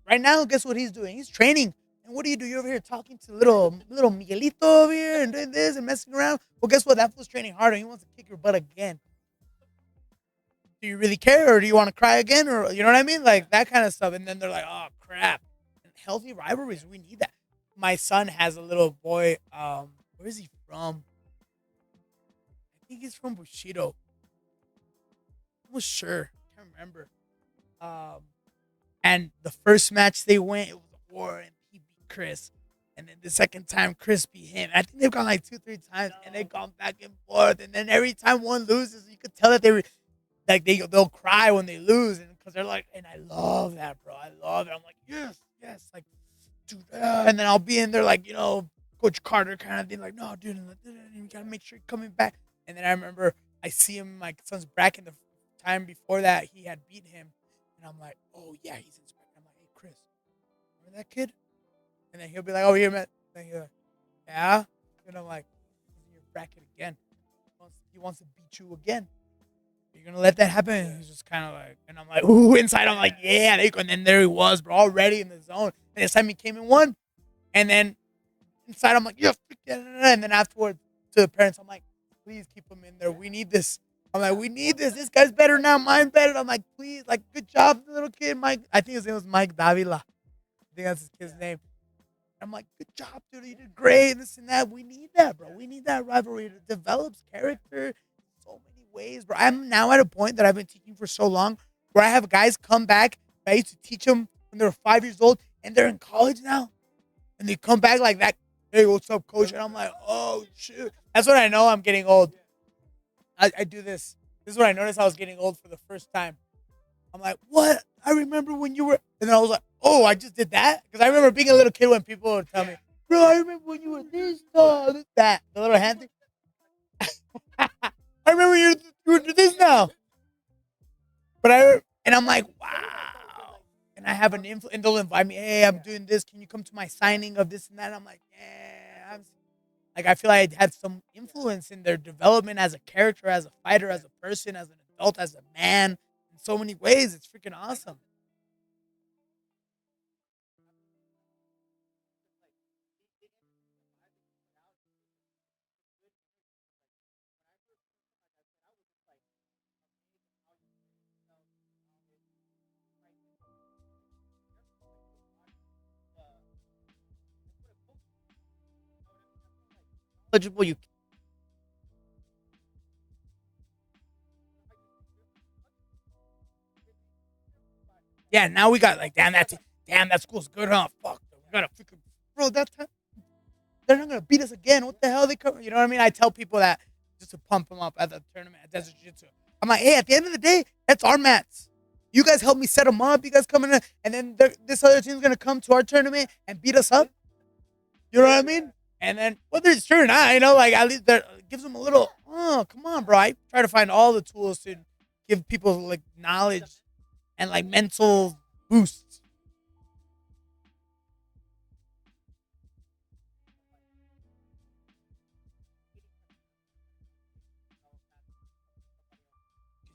right now, guess what he's doing? He's training. And what do? You're over here talking to little Miguelito over here and doing this and messing around. Well, guess what? That fool's training harder. He wants to kick your butt again. Do you really care, or do you want to cry again, or you know what I mean? Like that kind of stuff. And then they're like, oh crap. And healthy rivalries, we need that. My son has a little boy. Where is he from? I think he's from Bushido. I was sure. I can't remember. Um, And the first match they went, it was a war, and he beat Chris. And then the second time, Chris beat him. I think they've gone like 2-3 times, and they've gone back and forth. And then every time one loses, you could tell that they were like they'll cry when they lose, and because they're like, and I love that, bro. I love it. I'm like, yes, like, dude. And then I'll be in there like Coach Carter kind of thing, like, no, dude, you gotta make sure you're coming back. And then I remember I see him, my son's bracket the time before that he had beat him. And I'm like, oh, yeah, he's inspired. I'm like, hey, Chris, remember that kid? And then he'll be like, oh, here, man. And he'll like, yeah? And I'm like, he's in your bracket again. He wants to beat you again. You're going to let that happen? And he's just kind of like, and I'm like, ooh, inside, I'm like, yeah. And then there he was, bro, already in the zone. And this time he came and won. And then inside, I'm like, yeah. And then afterward, to the parents, I'm like, please keep him in there. We need this. I'm like, we need this. This guy's better now. Mine better. I'm like, please, like, good job, little kid, Mike. I think his name was Mike Davila. I think that's his kid's name. I'm like, good job, dude. You did great. This and that. We need that, bro. We need that rivalry. It develops character in so many ways, bro. I'm now at a point that I've been teaching for so long where I have guys come back. I used to teach them when they were 5 years old, and they're in college now. And they come back like that. Hey, what's up, coach? And I'm like, oh, shit. That's when I know I'm getting old. I do this. This is when I noticed I was getting old for the first time. I'm like, what? I remember when you were... And then I was like, oh, I just did that? Because I remember being a little kid when people would tell me, bro, I remember when you were this tall, this, that. The little hand thing. I remember you were this now. And I'm like, wow. And I have an influence, and they'll invite me, hey, I'm doing this. Can you come to my signing of this and that? And I'm like, yeah, like, I feel like I had some influence in their development as a character, as a fighter, as a person, as an adult, as a man, in so many ways. It's freaking awesome. Eligible, you. Yeah, now we got like, damn, that school's good, huh? Fuck, we gotta freaking, bro, that time, they're not gonna beat us again. What the hell they come? You know what I mean? I tell people that just to pump them up at the tournament at Desert Jiu-Jitsu. I'm like, hey, at the end of the day, that's our mats. You guys help me set them up. You guys come in, and then this other team's gonna come to our tournament and beat us up. You know what I mean? And then whether it's true or not, like at least that gives them a little. Oh, come on, bro! I try to find all the tools to give people like knowledge and like mental boosts.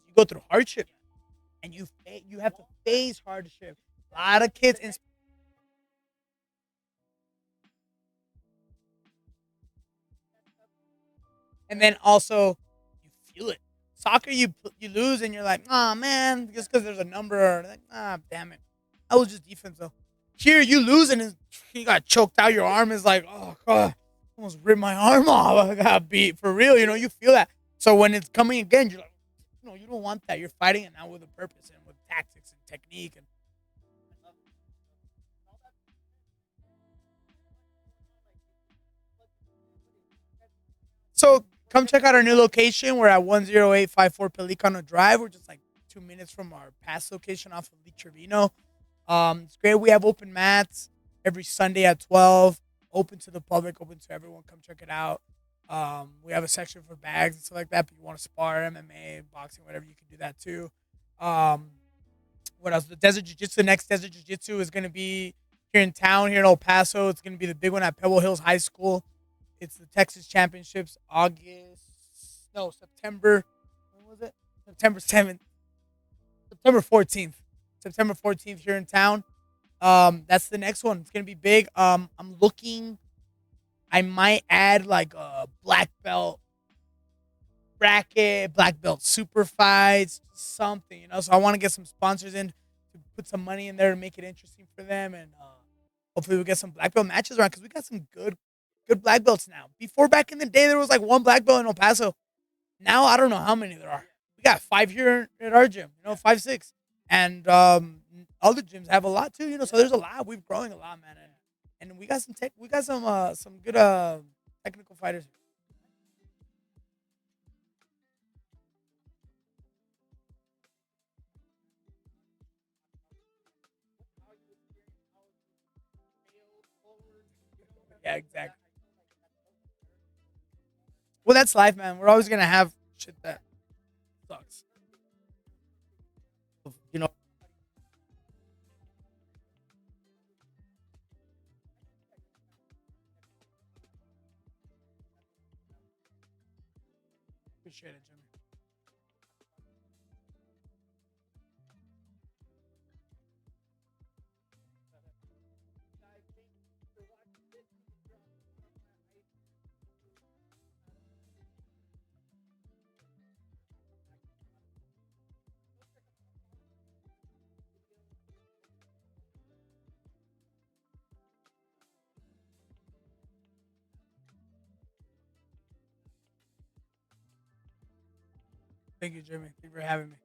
You go through hardship, and you have to face hardship. A lot of kids, and then also you feel it. Soccer, you lose, and you're like, oh man, just because there's a number, or like, damn it, I was just defense though. Here you lose, and you got choked out. Your arm is like, oh god, almost ripped my arm off. I got beat for real. You feel that. So when it's coming again, you're like, no, you don't want that. You're fighting it now with a purpose and with tactics and technique. And so come check out our new location. We're at 10854 Pelicano Drive. We're just like 2 minutes from our past location off of Lee Trevino. It's great. We have open mats every Sunday at 12. Open to the public, open to everyone. Come check it out. We have a section for bags and stuff like that. But you want to spar, MMA, boxing, whatever, you can do that too. Um, what else? The Desert Jiu Jitsu. The next Desert Jiu Jitsu is going to be here in town, here in El Paso. It's going to be the big one at Pebble Hills High School. It's the Texas Championships, September. When was it? September 7th, September 14th, September 14th here in town. That's the next one. It's gonna be big. I'm looking. I might add like a black belt bracket, black belt super fights, something. So I want to get some sponsors in to put some money in there to make it interesting for them, and hopefully we get some black belt matches around because we got some good black belts now. Before back in the day, there was like one black belt in El Paso. Now I don't know how many there are. We got five here at our gym, 5, 6, and other gyms have a lot too, So there's a lot. We're growing a lot, man, and we got some tech. We got some good technical fighters. Yeah, exactly. Well, that's life, man. We're always gonna have shit that sucks. You know, Appreciate it, Jimmy. Thank you, Jimmy. Thank you for having me.